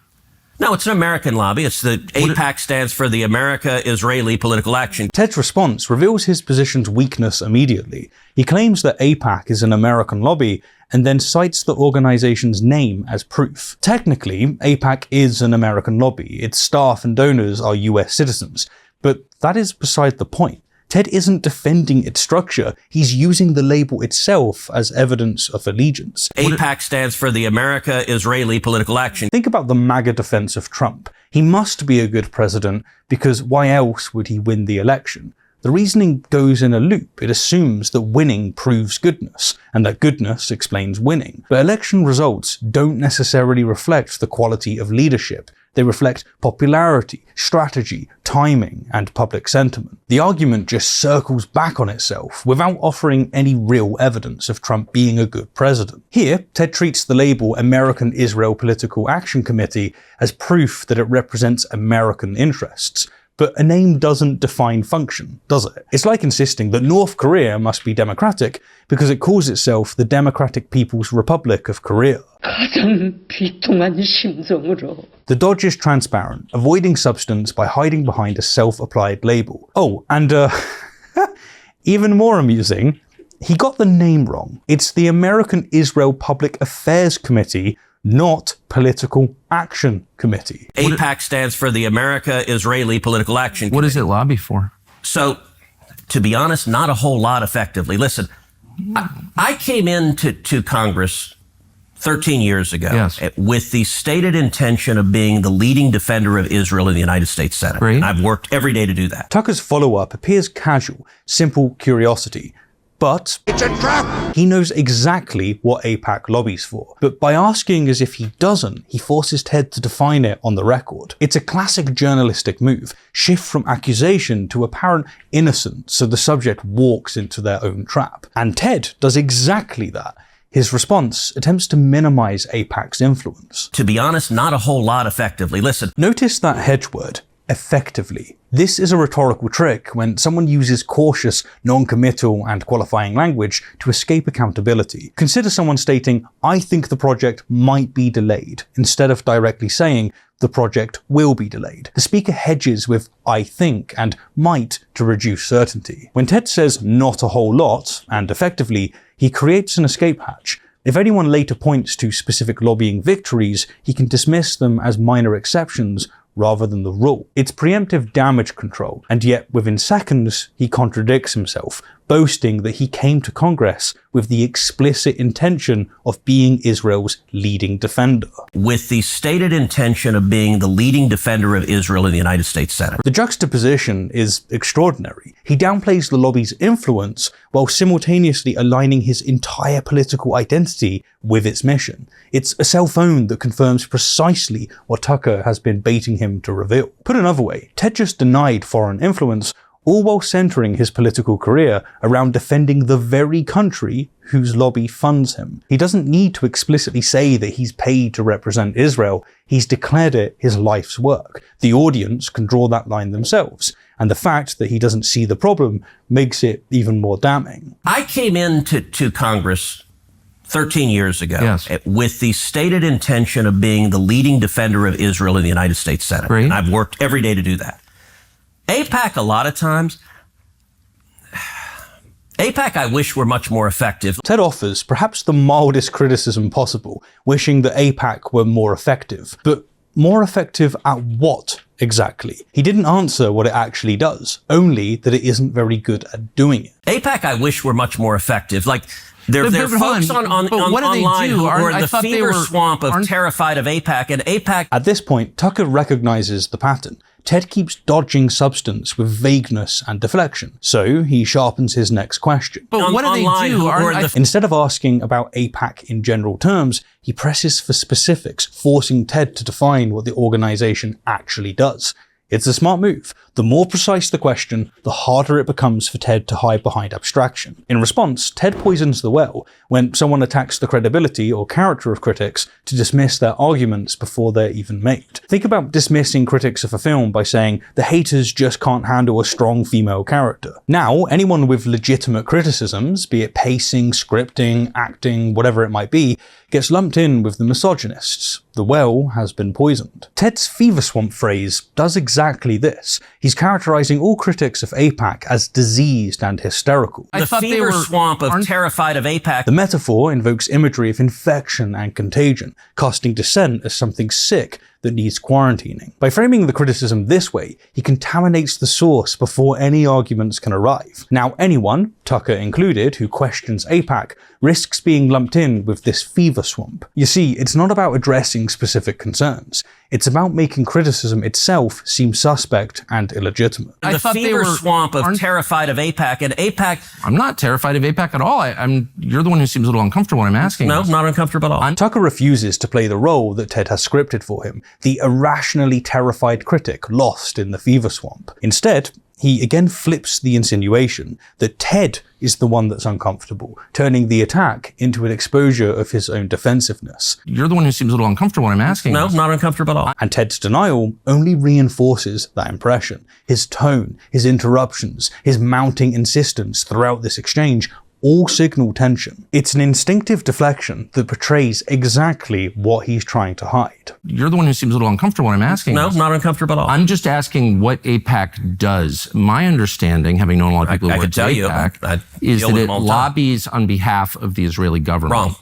No, it's an American lobby. It's the AIPAC stands for the America-Israeli Political Action. Ted's response reveals his position's weakness immediately. He claims that AIPAC is an American lobby and then cites the organization's name as proof. Technically, AIPAC is an American lobby. Its staff and donors are US citizens, but that is beside the point. Ted isn't defending its structure, he's using the label itself as evidence of allegiance. AIPAC stands for the America-Israeli Political Action. Think about the MAGA defense of Trump. He must be a good president because why else would he win the election? The reasoning goes in a loop. It assumes that winning proves goodness, and that goodness explains winning. But election results don't necessarily reflect the quality of leadership. They reflect popularity, strategy, timing, and public sentiment. The argument just circles back on itself without offering any real evidence of Trump being a good president. Here, Ted treats the label American Israel Political Action Committee as proof that it represents American interests. But a name doesn't define function, does it? It's like insisting that North Korea must be democratic because it calls itself the Democratic People's Republic of Korea. The dodge is transparent, avoiding substance by hiding behind a self-applied label. Oh, and even more amusing, he got the name wrong. It's the American Israel Public Affairs Committee, not Political Action Committee. AIPAC stands for the America-Israeli Political Action Committee. What does it lobby for? So, to be honest, not a whole lot effectively. Listen, I came into Congress 13 years ago with the stated intention of being the leading defender of Israel in the United States Senate. Great. And I've worked every day to do that. Tucker's follow-up appears casual, simple curiosity. But it's a trap! He knows exactly what AIPAC lobbies for. But by asking as if he doesn't, he forces Ted to define it on the record. It's a classic journalistic move. Shift from accusation to apparent innocence so the subject walks into their own trap. And Ted does exactly that. His response attempts to minimize AIPAC's influence. To be honest, not a whole lot effectively. Listen. Notice that hedge word, effectively. This is a rhetorical trick when someone uses cautious, non-committal, and qualifying language to escape accountability. Consider someone stating, "I think the project might be delayed," instead of directly saying, "the project will be delayed." The speaker hedges with "I think" and "might" to reduce certainty. When Ted says "not a whole lot," and effectively, he creates an escape hatch. If anyone later points to specific lobbying victories, he can dismiss them as minor exceptions rather than the rule. It's preemptive damage control, and yet within seconds, he contradicts himself, boasting that he came to Congress with the explicit intention of being Israel's leading defender. With the stated intention of being the leading defender of Israel in the United States Senate. The juxtaposition is extraordinary. He downplays the lobby's influence while simultaneously aligning his entire political identity with its mission. It's a cell-phone that confirms precisely what Tucker has been baiting him to reveal. Put another way, Ted just denied foreign influence, all while centering his political career around defending the very country whose lobby funds him. He doesn't need to explicitly say that he's paid to represent Israel, he's declared it his life's work. The audience can draw that line themselves, and the fact that he doesn't see the problem makes it even more damning. I came into Congress 13 years ago with the stated intention of being the leading defender of Israel in the United States Senate. Great. And I've worked every day to do that. AIPAC, a lot of times, AIPAC I wish were much more effective. Ted offers perhaps the mildest criticism possible, wishing that AIPAC were more effective. But more effective at what exactly? He didn't answer what it actually does, only that it isn't very good at doing it. AIPAC I wish were much more effective. Like, there are folks online who are in the fever swamp of terrified of AIPAC, and AIPAC... At this point, Tucker recognizes the pattern. Ted keeps dodging substance with vagueness and deflection, so he sharpens his next question. But what do they do? Instead of asking about AIPAC in general terms, he presses for specifics, forcing Ted to define what the organization actually does. It's a smart move. The more precise the question, the harder it becomes for Ted to hide behind abstraction. In response, Ted poisons the well when someone attacks the credibility or character of critics to dismiss their arguments before they're even made. Think about dismissing critics of a film by saying the haters just can't handle a strong female character. Now, anyone with legitimate criticisms, be it pacing, scripting, acting, whatever it might be, gets lumped in with the misogynists. The well has been poisoned. Ted's fever swamp phrase does exactly this. He's characterizing all critics of AIPAC as diseased and hysterical. The fever swamp of terrified of AIPAC. The metaphor invokes imagery of infection and contagion, casting dissent as something sick that needs quarantining. By framing the criticism this way, he contaminates the source before any arguments can arrive. Now anyone, Tucker included, who questions AIPAC, risks being lumped in with this fever swamp. You see, it's not about addressing specific concerns. It's about making criticism itself seem suspect and illegitimate. The fever swamp of terrified of AIPAC, and AIPAC... I'm not terrified of AIPAC at all. You're the one who seems a little uncomfortable when I'm asking. No, not uncomfortable at all. Tucker refuses to play the role that Ted has scripted for him, the irrationally terrified critic lost in the fever swamp. Instead, he again flips the insinuation that Ted is the one that's uncomfortable, turning the attack into an exposure of his own defensiveness. You're the one who seems a little uncomfortable when I'm asking. No, not uncomfortable at all. And Ted's denial only reinforces that impression. His tone, his interruptions, his mounting insistence throughout this exchange all signal tension. It's an instinctive deflection that portrays exactly what he's trying to hide. You're the one who seems a little uncomfortable when I'm asking. No, not uncomfortable at all. I'm just asking what AIPAC does. My understanding, having known a lot of people who work at AIPAC, is that it lobbies on behalf of the Israeli government. Wrong.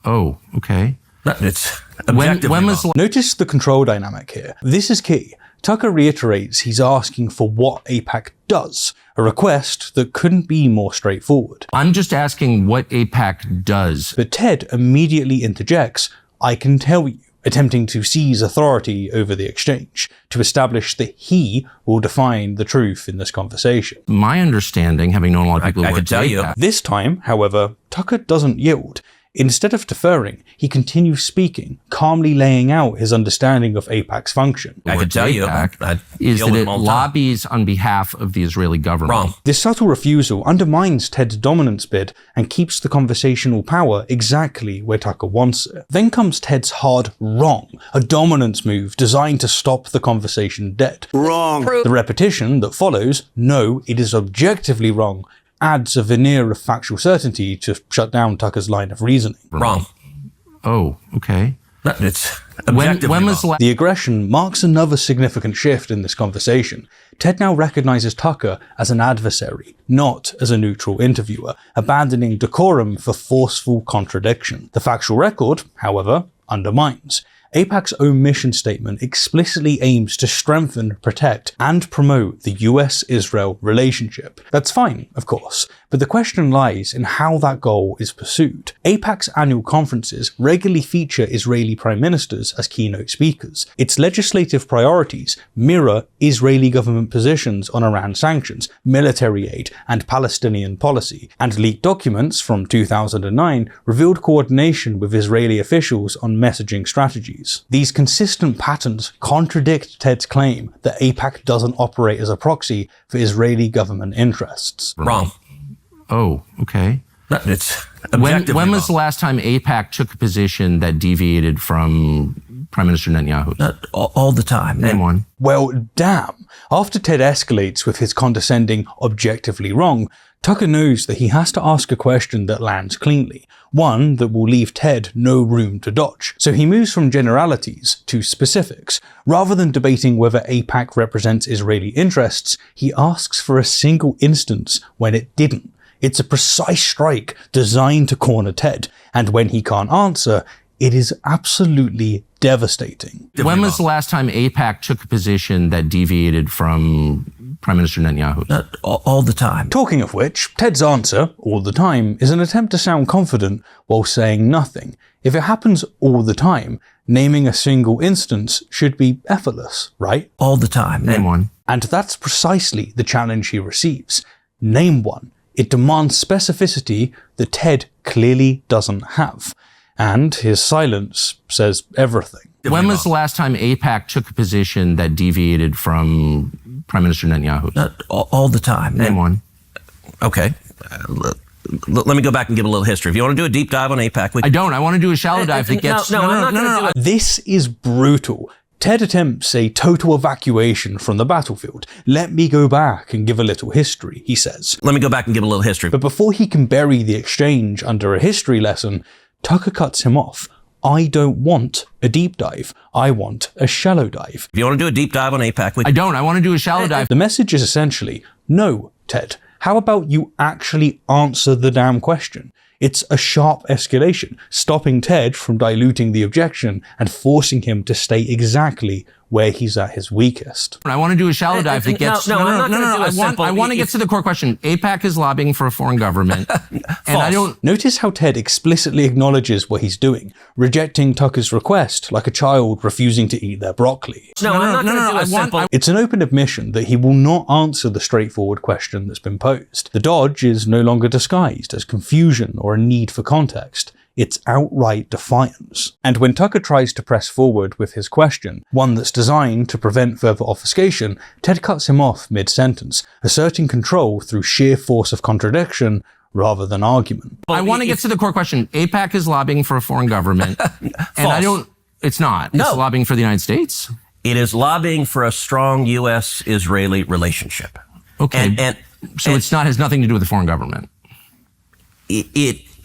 Oh, okay. It's objectively wrong. Notice the control dynamic here. This is key. Tucker reiterates he's asking for what AIPAC does, a request that couldn't be more straightforward. I'm just asking what AIPAC does. But Ted immediately interjects, I can tell you, attempting to seize authority over the exchange, to establish that he will define the truth in this conversation. My understanding, having known a lot of people who work at AIPAC. This time, however, Tucker doesn't yield. Instead of deferring, he continues speaking, calmly laying out his understanding of AIPAC's function. I can tell you, is that it lobbies on behalf of the Israeli government. Wrong. This subtle refusal undermines Ted's dominance bid and keeps the conversational power exactly where Tucker wants it. Then comes Ted's hard wrong, a dominance move designed to stop the conversation dead. Wrong. The repetition that follows, no, it is objectively wrong, adds a veneer of factual certainty to shut down Tucker's line of reasoning. Wrong. Oh, okay. It's objectively wrong. The aggression marks another significant shift in this conversation. Ted now recognizes Tucker as an adversary, not as a neutral interviewer, abandoning decorum for forceful contradiction. The factual record, however, undermines. AIPAC's own mission statement explicitly aims to strengthen, protect, and promote the US-Israel relationship. That's fine, of course, but the question lies in how that goal is pursued. AIPAC's annual conferences regularly feature Israeli prime ministers as keynote speakers. Its legislative priorities mirror Israeli government positions on Iran sanctions, military aid, and Palestinian policy, and leaked documents from 2009 revealed coordination with Israeli officials on messaging strategies. These consistent patterns contradict Ted's claim that AIPAC doesn't operate as a proxy for Israeli government interests. Wrong. Oh, okay. It's objectively when was the wrong. last time AIPAC took a position that deviated from Prime Minister Netanyahu? All the time. Name one. Well, damn. After Ted escalates with his condescending, objectively wrong, Tucker knows that he has to ask a question that lands cleanly, one that will leave Ted no room to dodge. So he moves from generalities to specifics. Rather than debating whether AIPAC represents Israeli interests, he asks for a single instance when it didn't. It's a precise strike designed to corner Ted, and when he can't answer, it is absolutely devastating. When was the last time AIPAC took a position that deviated from Prime Minister Netanyahu? All the time. Talking of which, Ted's answer, all the time, is an attempt to sound confident while saying nothing. If it happens all the time, naming a single instance should be effortless, right? All the time. Name one. And that's precisely the challenge he receives. Name one. It demands specificity that Ted clearly doesn't have. And his silence says everything. When was the last time AIPAC took a position that deviated from Prime Minister Netanyahu? All the time. Name one. Okay. Let me go back and give a little history. If you want to do a deep dive on AIPAC, I don't. I want to do a shallow dive that gets... No. This is brutal. Ted attempts a total evacuation from the battlefield. Let me go back and give a little history, he says. Let me go back and give a little history. But before he can bury the exchange under a history lesson, Tucker cuts him off. I don't want a deep dive. I want a shallow dive. If you want to do a deep dive on AIPAC, I don't. I want to do a shallow dive. The message is essentially, no, Ted. How about you actually answer the damn question? It's a sharp escalation, stopping Ted from diluting the objection and forcing him to stay exactly where he's at his weakest. I want to do a shallow dive that gets... I want to get to the core question. AIPAC is lobbying for a foreign government. And I don't... Notice how Ted explicitly acknowledges what he's doing, rejecting Tucker's request like a child refusing to eat their broccoli. It's an open admission that he will not answer the straightforward question that's been posed. The dodge is no longer disguised as confusion or a need for context. It's outright defiance. And when Tucker tries to press forward with his question, one that's designed to prevent further obfuscation, Ted cuts him off mid-sentence, asserting control through sheer force of contradiction rather than argument. I want to get to the core question. AIPAC is lobbying for a foreign government. And I don't... It's not. It's lobbying for the United States. It is lobbying for a strong U.S.-Israeli relationship. Okay. So it's not, has nothing to do with the foreign government.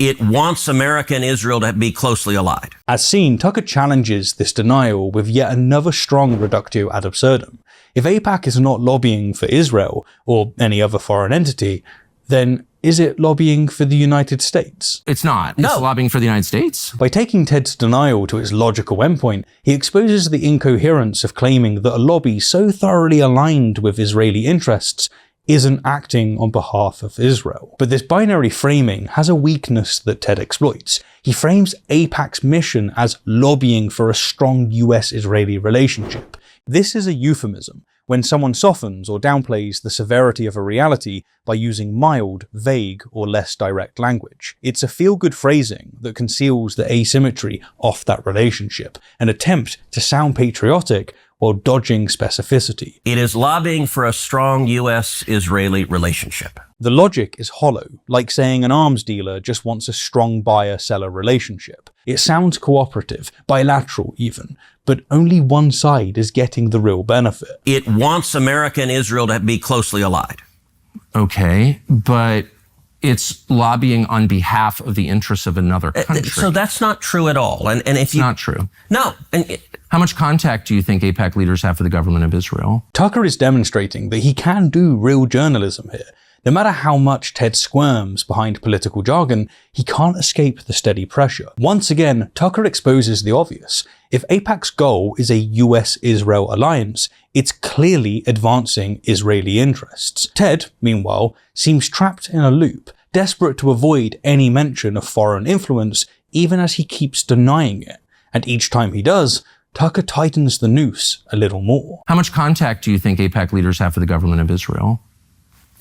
It wants America and Israel to be closely allied. As seen, Tucker challenges this denial with yet another strong reductio ad absurdum. If AIPAC is not lobbying for Israel or any other foreign entity, then is it lobbying for the United States? It's not. It's lobbying for the United States. By taking Ted's denial to its logical endpoint, he exposes the incoherence of claiming that a lobby so thoroughly aligned with Israeli interests isn't acting on behalf of Israel. But this binary framing has a weakness that Ted exploits. He frames AIPAC's mission as lobbying for a strong US-Israeli relationship. This is a euphemism, when someone softens or downplays the severity of a reality by using mild, vague, or less direct language. It's a feel-good phrasing that conceals the asymmetry of that relationship, an attempt to sound patriotic while dodging specificity. It is lobbying for a strong U.S.-Israeli relationship. The logic is hollow, like saying an arms dealer just wants a strong buyer-seller relationship. It sounds cooperative, bilateral even, but only one side is getting the real benefit. It wants America and Israel to be closely allied. Okay, but it's lobbying on behalf of the interests of another country. So that's not true at all. And if it's not true. No. How much contact do you think AIPAC leaders have with the government of Israel? Tucker is demonstrating that he can do real journalism here. No matter how much Ted squirms behind political jargon, he can't escape the steady pressure. Once again, Tucker exposes the obvious. If AIPAC's goal is a US-Israel alliance, it's clearly advancing Israeli interests. Ted, meanwhile, seems trapped in a loop, desperate to avoid any mention of foreign influence, even as he keeps denying it. And each time he does, Tucker tightens the noose a little more. How much contact do you think AIPAC leaders have with the government of Israel?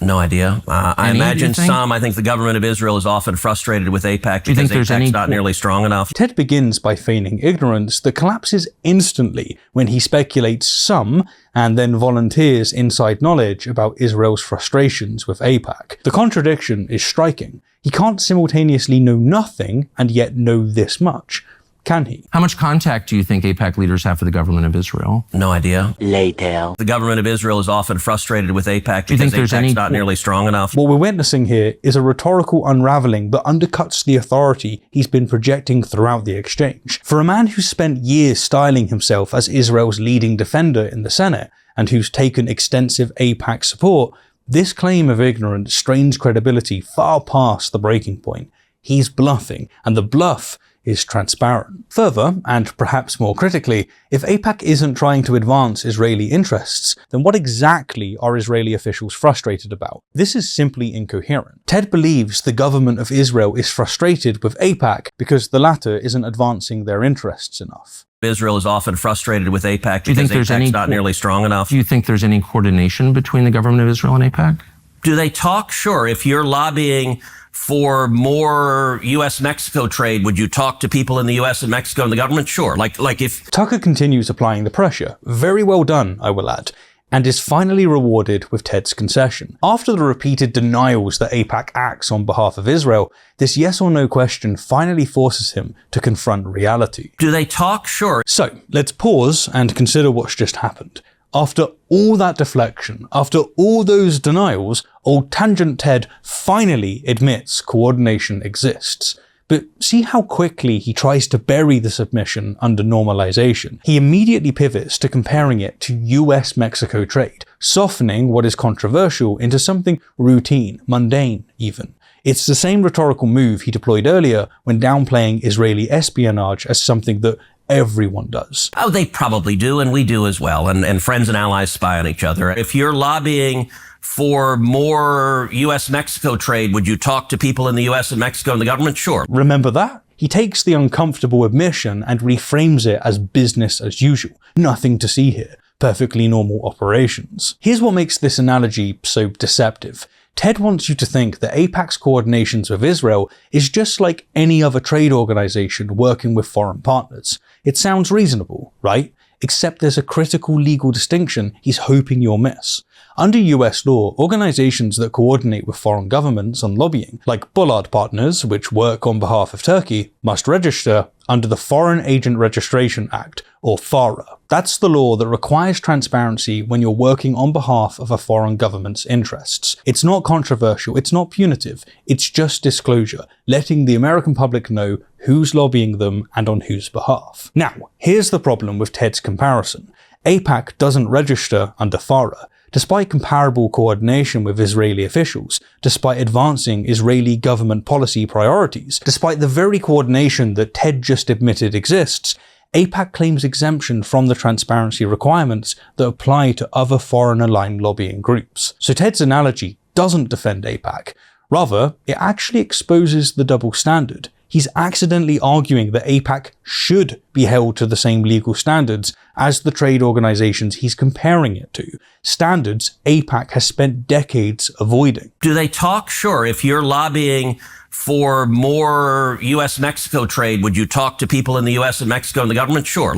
No idea. I imagine some. I think the government of Israel is often frustrated with AIPAC because AIPAC's not nearly strong enough. Ted begins by feigning ignorance that collapses instantly when he speculates some and then volunteers inside knowledge about Israel's frustrations with AIPAC. The contradiction is striking. He can't simultaneously know nothing and yet know this much. Can he? How much contact do you think AIPAC leaders have with the government of Israel? No idea. Later. The government of Israel is often frustrated with AIPAC because AIPAC's not nearly strong enough. What we're witnessing here is a rhetorical unraveling that undercuts the authority he's been projecting throughout the exchange. For a man who's spent years styling himself as Israel's leading defender in the Senate, and who's taken extensive AIPAC support, this claim of ignorance strains credibility far past the breaking point. He's bluffing, and the bluff is transparent. Further, and perhaps more critically, if AIPAC isn't trying to advance Israeli interests, then what exactly are Israeli officials frustrated about? This is simply incoherent. Ted believes the government of Israel is frustrated with AIPAC because the latter isn't advancing their interests enough. Israel is often frustrated with AIPAC because AIPAC's not nearly strong enough. Do you think there's any coordination between the government of Israel and AIPAC? Do they talk? Sure. If you're lobbying for more U.S.-Mexico trade, would you talk to people in the U.S. and Mexico and the government? Sure. Like if Tucker continues applying the pressure, very well done, I will add, and is finally rewarded with Ted's concession. After the repeated denials that AIPAC acts on behalf of Israel, this yes or no question finally forces him to confront reality. Do they talk? Sure. So, let's pause and consider what's just happened. After all that deflection, after all those denials, old Tangent Ted finally admits coordination exists. But see how quickly he tries to bury the submission under normalization. He immediately pivots to comparing it to US-Mexico trade, softening what is controversial into something routine, mundane even. It's the same rhetorical move he deployed earlier when downplaying Israeli espionage as something that everyone does. Oh, they probably do, and we do as well, and friends and allies spy on each other. If you're lobbying for more US-Mexico trade, would you talk to people in the US and Mexico and the government? Sure. Remember that? He takes the uncomfortable admission and reframes it as business as usual. Nothing to see here. Perfectly normal operations. Here's what makes this analogy so deceptive. Ted wants you to think that AIPAC's coordinations with Israel is just like any other trade organization working with foreign partners. It sounds reasonable, right? Except there's a critical legal distinction he's hoping you'll miss. Under US law, organizations that coordinate with foreign governments on lobbying, like Bollard Partners, which work on behalf of Turkey, must register under the Foreign Agent Registration Act, or FARA. That's the law that requires transparency when you're working on behalf of a foreign government's interests. It's not controversial, it's not punitive, it's just disclosure, letting the American public know who's lobbying them and on whose behalf. Now, here's the problem with Ted's comparison. AIPAC doesn't register under FARA, despite comparable coordination with Israeli officials, despite advancing Israeli government policy priorities, despite the very coordination that Ted just admitted exists. AIPAC claims exemption from the transparency requirements that apply to other foreign-aligned lobbying groups. So Ted's analogy doesn't defend AIPAC. Rather, it actually exposes the double standard. He's accidentally arguing that AIPAC should be held to the same legal standards as the trade organizations he's comparing it to. Standards AIPAC has spent decades avoiding. Do they talk? Sure. If you're lobbying for more US-Mexico trade, would you talk to people in the US and Mexico and the government? Sure.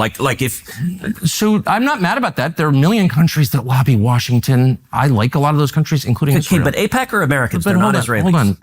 So I'm not mad about that. There are a million countries that lobby Washington. I like a lot of those countries, including Israel. But AIPAC are Americans. They're not Israelis. Hold on.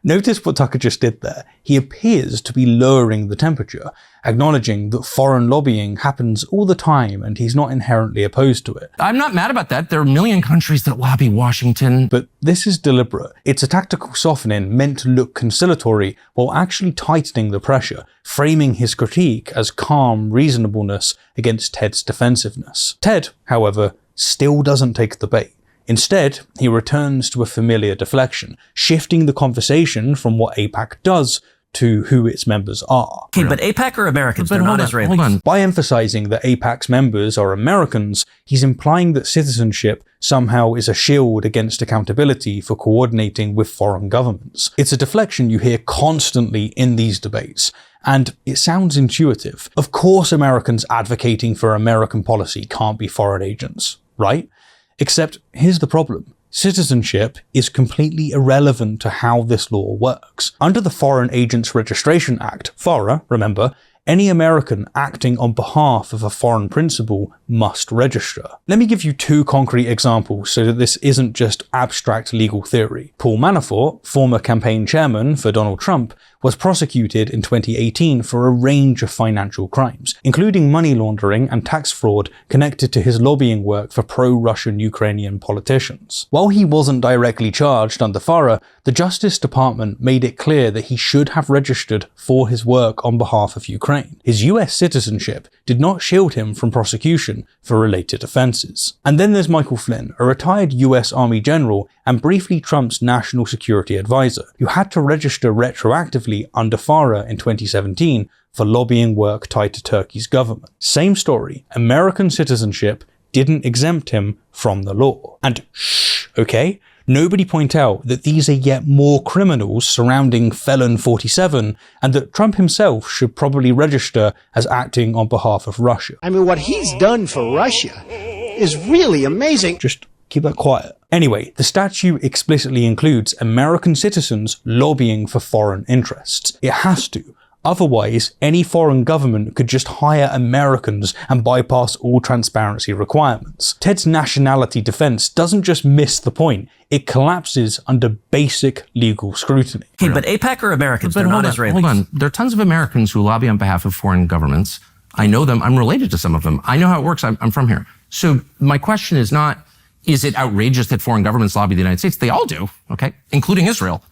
Notice what Tucker just did there. He appears to be lowering the temperature, acknowledging that foreign lobbying happens all the time and he's not inherently opposed to it. I'm not mad about that. There are a million countries that lobby Washington. But this is deliberate. It's a tactical softening meant to look conciliatory while actually tightening the pressure, framing his critique as calm reasonableness against Ted's defensiveness. Ted, however, still doesn't take the bait. Instead, he returns to a familiar deflection, shifting the conversation from what AIPAC does to who its members are. Okay, but AIPAC are Americans, they're not Israelis. Hold on. By emphasizing that AIPAC's members are Americans, he's implying that citizenship somehow is a shield against accountability for coordinating with foreign governments. It's a deflection you hear constantly in these debates, and it sounds intuitive. Of course Americans advocating for American policy can't be foreign agents, right? Except here's the problem. Citizenship is completely irrelevant to how this law works. Under the Foreign Agents Registration Act, FARA, remember, any American acting on behalf of a foreign principal must register. Let me give you two concrete examples so that this isn't just abstract legal theory. Paul Manafort, former campaign chairman for Donald Trump, was prosecuted in 2018 for a range of financial crimes, including money laundering and tax fraud connected to his lobbying work for pro-Russian Ukrainian politicians. While he wasn't directly charged under FARA, the Justice Department made it clear that he should have registered for his work on behalf of Ukraine. His US citizenship did not shield him from prosecution for related offences. And then there's Michael Flynn, a retired US Army general and briefly Trump's national security advisor, who had to register retroactively under FARA in 2017 for lobbying work tied to Turkey's government. Same story, American citizenship didn't exempt him from the law. And shh, okay? Nobody point out that these are yet more criminals surrounding Felon 47 and that Trump himself should probably register as acting on behalf of Russia. I mean, what he's done for Russia is really amazing. Just keep that quiet. Anyway, the statute explicitly includes American citizens lobbying for foreign interests. It has to. Otherwise, any foreign government could just hire Americans and bypass all transparency requirements. Ted's nationality defense doesn't just miss the point, it collapses under basic legal scrutiny. Okay, but AIPAC are Americans, they're not Israelis. Hold on. There are tons of Americans who lobby on behalf of foreign governments. I know them. I'm related to some of them. I know how it works. I'm from here. So my question is not, is it outrageous that foreign governments lobby the United States? They all do, okay, including Israel.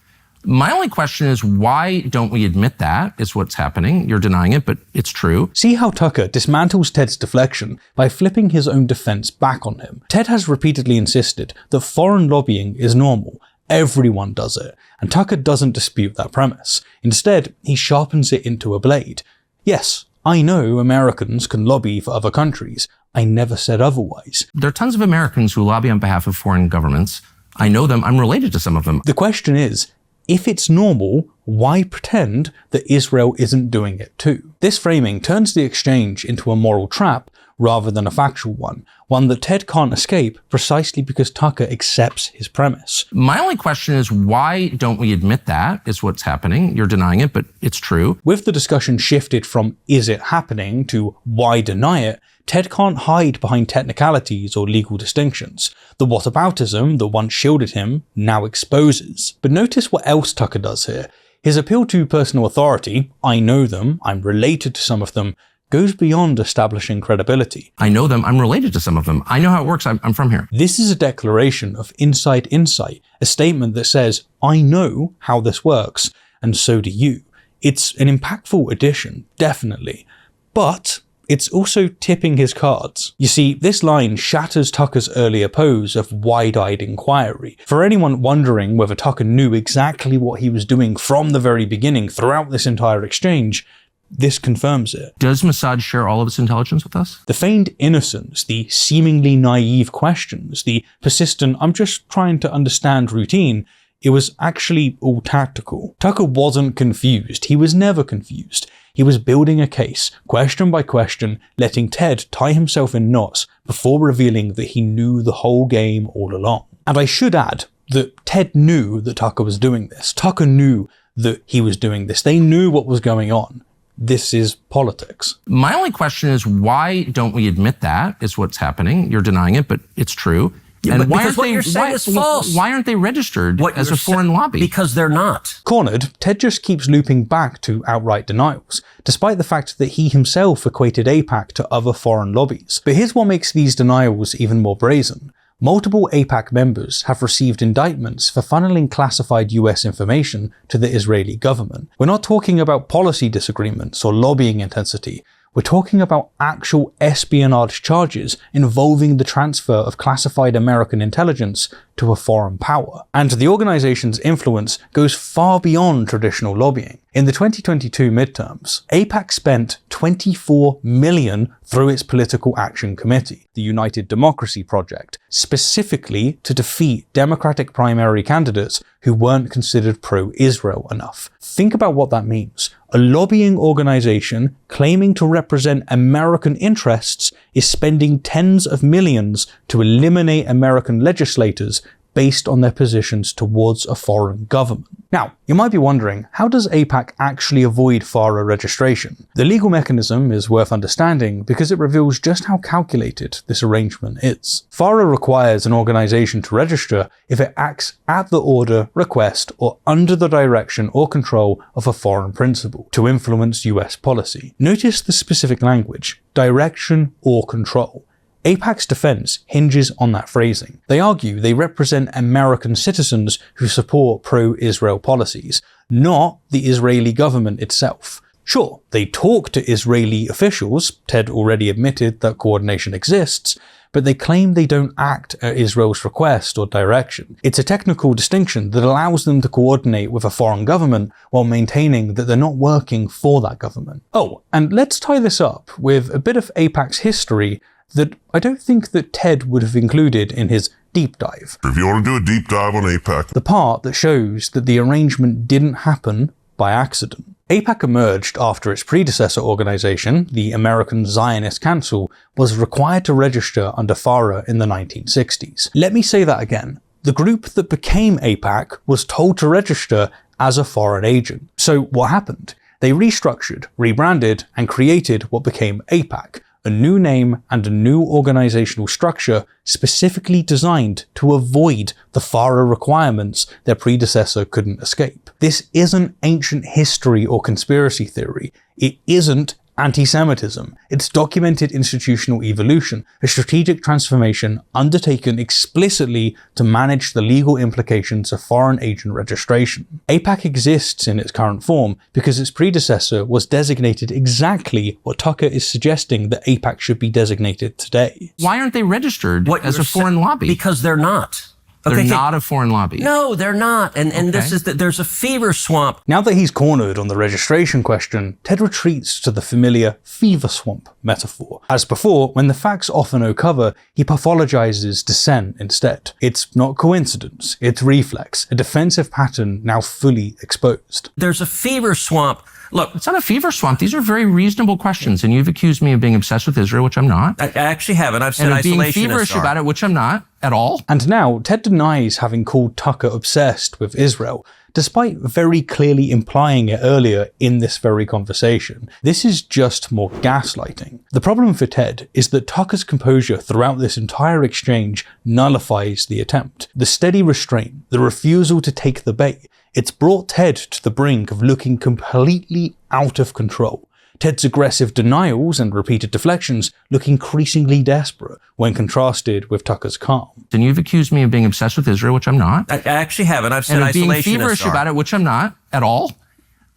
My only question is, why don't we admit that is what's happening? You're denying it, but it's true. See how Tucker dismantles Ted's deflection by flipping his own defense back on him. Ted has repeatedly insisted that foreign lobbying is normal. Everyone does it. And Tucker doesn't dispute that premise. Instead, he sharpens it into a blade. Yes, I know Americans can lobby for other countries. I never said otherwise. There are tons of Americans who lobby on behalf of foreign governments. I know them. I'm related to some of them. The question is, if it's normal, why pretend that Israel isn't doing it too? This framing turns the exchange into a moral trap rather than a factual one that Ted can't escape precisely because Tucker accepts his premise. My only question is, why don't we admit that is what's happening? You're denying it, but it's true. With the discussion shifted from is it happening to why deny it, Ted can't hide behind technicalities or legal distinctions. The whataboutism that once shielded him now exposes. But notice what else Tucker does here. His appeal to personal authority, I know them, I'm related to some of them, goes beyond establishing credibility. I know them, I'm related to some of them. I know how it works, I'm from here. This is a declaration of inside insight, a statement that says, I know how this works, and so do you. It's an impactful addition, definitely. But it's also tipping his cards. You see, this line shatters Tucker's earlier pose of wide-eyed inquiry. For anyone wondering whether Tucker knew exactly what he was doing from the very beginning throughout this entire exchange, this confirms it. Does Mossad share all of its intelligence with us? The feigned innocence, the seemingly naive questions, the persistent, I'm just trying to understand routine, it was actually all tactical. Tucker wasn't confused. He was never confused. He was building a case, question by question, letting Ted tie himself in knots before revealing that he knew the whole game all along. And I should add that Ted knew that Tucker was doing this. Tucker knew that he was doing this. They knew what was going on. This is politics. My only question is, why don't we admit that is what's happening? You're denying it, but it's true. Yeah, and but why because what you're saying is false. Why aren't they registered as a foreign lobby? Because they're not. Cornered, Ted just keeps looping back to outright denials, despite the fact that he himself equated AIPAC to other foreign lobbies. But here's what makes these denials even more brazen. Multiple AIPAC members have received indictments for funneling classified US information to the Israeli government. We're not talking about policy disagreements or lobbying intensity. We're talking about actual espionage charges involving the transfer of classified American intelligence to a foreign power. And the organization's influence goes far beyond traditional lobbying. In the 2022 midterms, AIPAC spent $24 million through its Political Action Committee, the United Democracy Project, specifically to defeat Democratic primary candidates who weren't considered pro-Israel enough. Think about what that means. A lobbying organization claiming to represent American interests is spending tens of millions to eliminate American legislators based on their positions towards a foreign government. Now, you might be wondering, how does AIPAC actually avoid FARA registration? The legal mechanism is worth understanding because it reveals just how calculated this arrangement is. FARA requires an organization to register if it acts at the order, request, or under the direction or control of a foreign principal to influence US policy. Notice the specific language, direction or control. AIPAC's defense hinges on that phrasing. They argue they represent American citizens who support pro-Israel policies, not the Israeli government itself. Sure, they talk to Israeli officials, Ted already admitted that coordination exists, but they claim they don't act at Israel's request or direction. It's a technical distinction that allows them to coordinate with a foreign government while maintaining that they're not working for that government. Oh, and let's tie this up with a bit of AIPAC's history that I don't think that Ted would have included in his deep dive. If you want to do a deep dive on AIPAC, the part that shows that the arrangement didn't happen by accident. AIPAC emerged after its predecessor organization, the American Zionist Council, was required to register under FARA in the 1960s. Let me say that again. The group that became AIPAC was told to register as a foreign agent. So what happened? They restructured, rebranded, and created what became AIPAC, a new name and a new organizational structure specifically designed to avoid the FARA requirements their predecessor couldn't escape. This isn't ancient history or conspiracy theory. It isn't anti-Semitism. It's documented institutional evolution, a strategic transformation undertaken explicitly to manage the legal implications of foreign agent registration. AIPAC exists in its current form because its predecessor was designated exactly what Tucker is suggesting that AIPAC should be designated today. Why aren't they registered as a foreign lobby? Because they're not. They're not a foreign lobby. No, they're not. And this is that there's a fever swamp. Now that he's cornered on the registration question, Ted retreats to the familiar fever swamp metaphor. As before, when the facts offer no cover, he pathologizes dissent instead. It's not coincidence, it's reflex, a defensive pattern now fully exposed. There's a fever swamp. Look, it's not a fever swamp. These are very reasonable questions, and you've accused me of being obsessed with Israel, which I'm not. I actually haven't. I've said and of being isolationists feverish about it, which I'm not at all. And now, Ted denies having called Tucker obsessed with Israel, despite very clearly implying it earlier in this very conversation. This is just more gaslighting. The problem for Ted is that Tucker's composure throughout this entire exchange nullifies the attempt. The steady restraint, the refusal to take the bait, it's brought Ted to the brink of looking completely out of control. Ted's aggressive denials and repeated deflections look increasingly desperate when contrasted with Tucker's calm. And you've accused me of being obsessed with Israel, which I'm not. I actually haven't. I've said and of being isolationists feverish about it, which I'm not at all.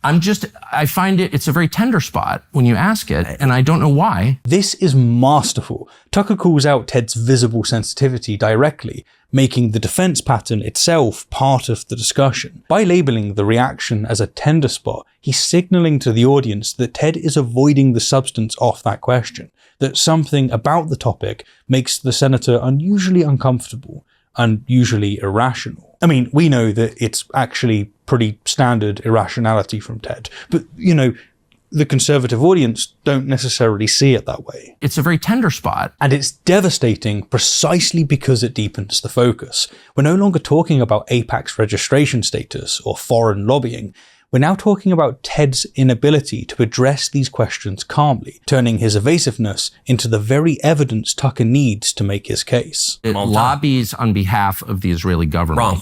I find it's a very tender spot when you ask it, and I don't know why. This is masterful. Tucker calls out Ted's visible sensitivity directly, making the defense pattern itself part of the discussion. By labeling the reaction as a tender spot, he's signaling to the audience that Ted is avoiding the substance of that question, that something about the topic makes the senator unusually uncomfortable, unusually irrational. I mean, we know that it's actually pretty standard irrationality from Ted, but, the conservative audience don't necessarily see it that way. It's a very tender spot. And it's devastating precisely because it deepens the focus. We're no longer talking about AIPAC's registration status or foreign lobbying. We're now talking about Ted's inability to address these questions calmly, turning his evasiveness into the very evidence Tucker needs to make his case. It lobbies on behalf of the Israeli government. Wrong.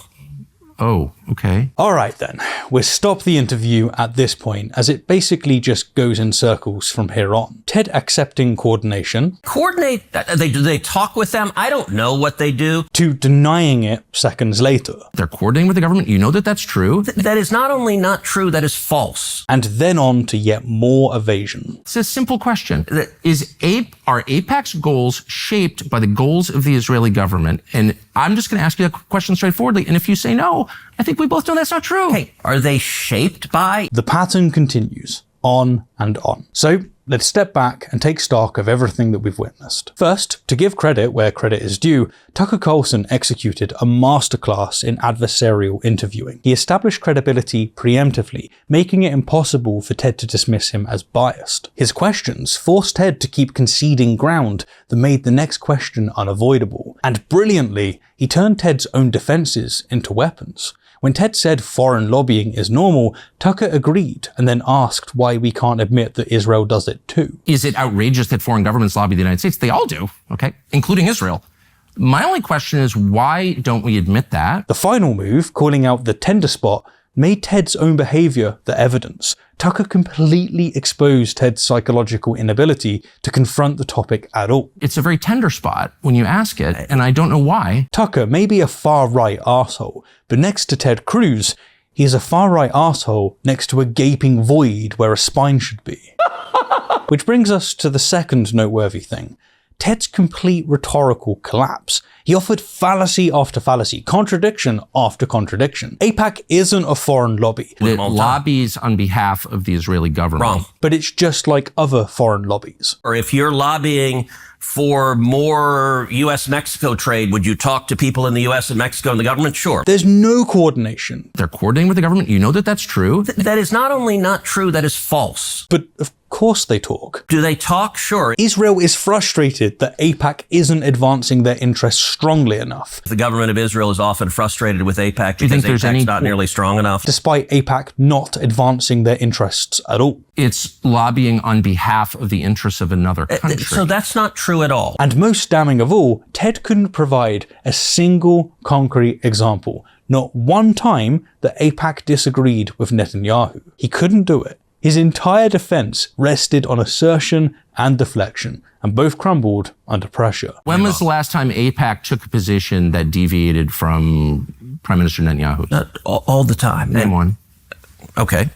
Oh, okay. All right then. we'll stop the interview at this point, as it basically just goes in circles from here on. Ted accepting coordination. Coordinate? Do they talk with them? I don't know what they do. To denying it seconds later. They're coordinating with the government. You know that that's true. That is not only not true, that is false. And then on to yet more evasion. It's a simple question. Are AIPAC's goals shaped by the goals of the Israeli government? And I'm just going to ask you a question straightforwardly. And if you say no, I think we both know that's not true. Hey, are they shaped by? The pattern continues on and on. So let's step back and take stock of everything that we've witnessed. First, to give credit where credit is due, Tucker Carlson executed a masterclass in adversarial interviewing. He established credibility preemptively, making it impossible for Ted to dismiss him as biased. His questions forced Ted to keep conceding ground that made the next question unavoidable. And brilliantly, he turned Ted's own defenses into weapons. When Ted said foreign lobbying is normal, Tucker agreed and then asked why we can't admit that Israel does it too. Is it outrageous that foreign governments lobby the United States? They all do, okay, including Israel. My only question is, why don't we admit that? The final move, calling out the tender spot, made Ted's own behavior the evidence. Tucker completely exposed Ted's psychological inability to confront the topic at all. It's a very tender spot when you ask it, and I don't know why. Tucker may be a far-right arsehole, but next to Ted Cruz, he is a far-right arsehole next to a gaping void where a spine should be. Which brings us to the second noteworthy thing. Ted's complete rhetorical collapse. He offered fallacy after fallacy, contradiction after contradiction. AIPAC isn't a foreign lobby. It lobbies on behalf of the Israeli government. Wrong. But it's just like other foreign lobbies. Or if you're lobbying for more U.S.-Mexico trade, would you talk to people in the U.S. and Mexico and the government? Sure. There's no coordination. They're coordinating with the government. You know that that's true. That is not only not true, that is false. But of course they talk. Do they talk? Sure. Israel is frustrated that AIPAC isn't advancing their interests strongly enough. The government of Israel is often frustrated with AIPAC because AIPAC's not nearly strong enough. Despite AIPAC not advancing their interests at all. It's lobbying on behalf of the interests of another country. So that's not true at all. And most damning of all, Ted couldn't provide a single concrete example. Not one time that AIPAC disagreed with Netanyahu. He couldn't do it. His entire defense rested on assertion and deflection, and both crumbled under pressure. When was the last time AIPAC took a position that deviated from Prime Minister Netanyahu? All the time. Name one. Okay.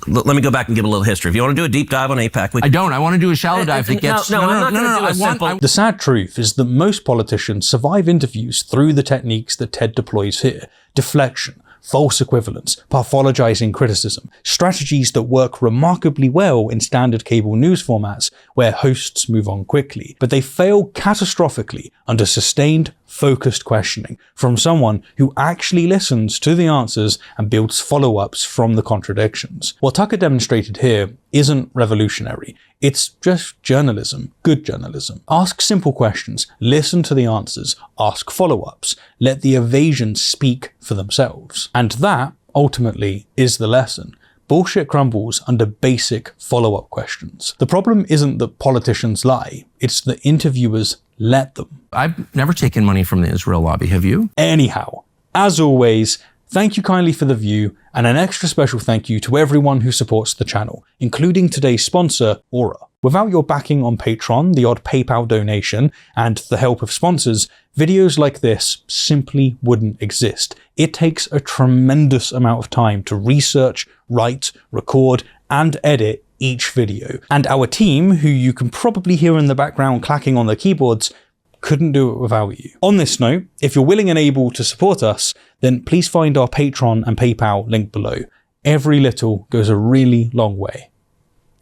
Let me go back and give a little history. If you want to do a deep dive on AIPAC, I don't. I want to do a shallow dive that gets... No, I'm not going to do a simple... The sad truth is that most politicians survive interviews through the techniques that Ted deploys here. Deflection, false equivalence, pathologizing criticism, strategies that work remarkably well in standard cable news formats where hosts move on quickly, but they fail catastrophically under sustained, focused questioning from someone who actually listens to the answers and builds follow-ups from the contradictions. What Tucker demonstrated here isn't revolutionary. It's just journalism, good journalism. Ask simple questions, listen to the answers, ask follow-ups, let the evasions speak for themselves. And that, ultimately, is the lesson. Bullshit crumbles under basic follow-up questions. The problem isn't that politicians lie, it's that interviewers let them. I've never taken money from the Israel lobby, have you? Anyhow, as always, thank you kindly for the view, and an extra special thank you to everyone who supports the channel, including today's sponsor, Aura. Without your backing on Patreon, the odd PayPal donation, and the help of sponsors, videos like this simply wouldn't exist. It takes a tremendous amount of time to research, write, record, and edit each video. And our team, who you can probably hear in the background clacking on their keyboards, couldn't do it without you. On this note, if you're willing and able to support us, then please find our Patreon and PayPal link below. Every little goes a really long way.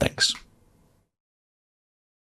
Thanks.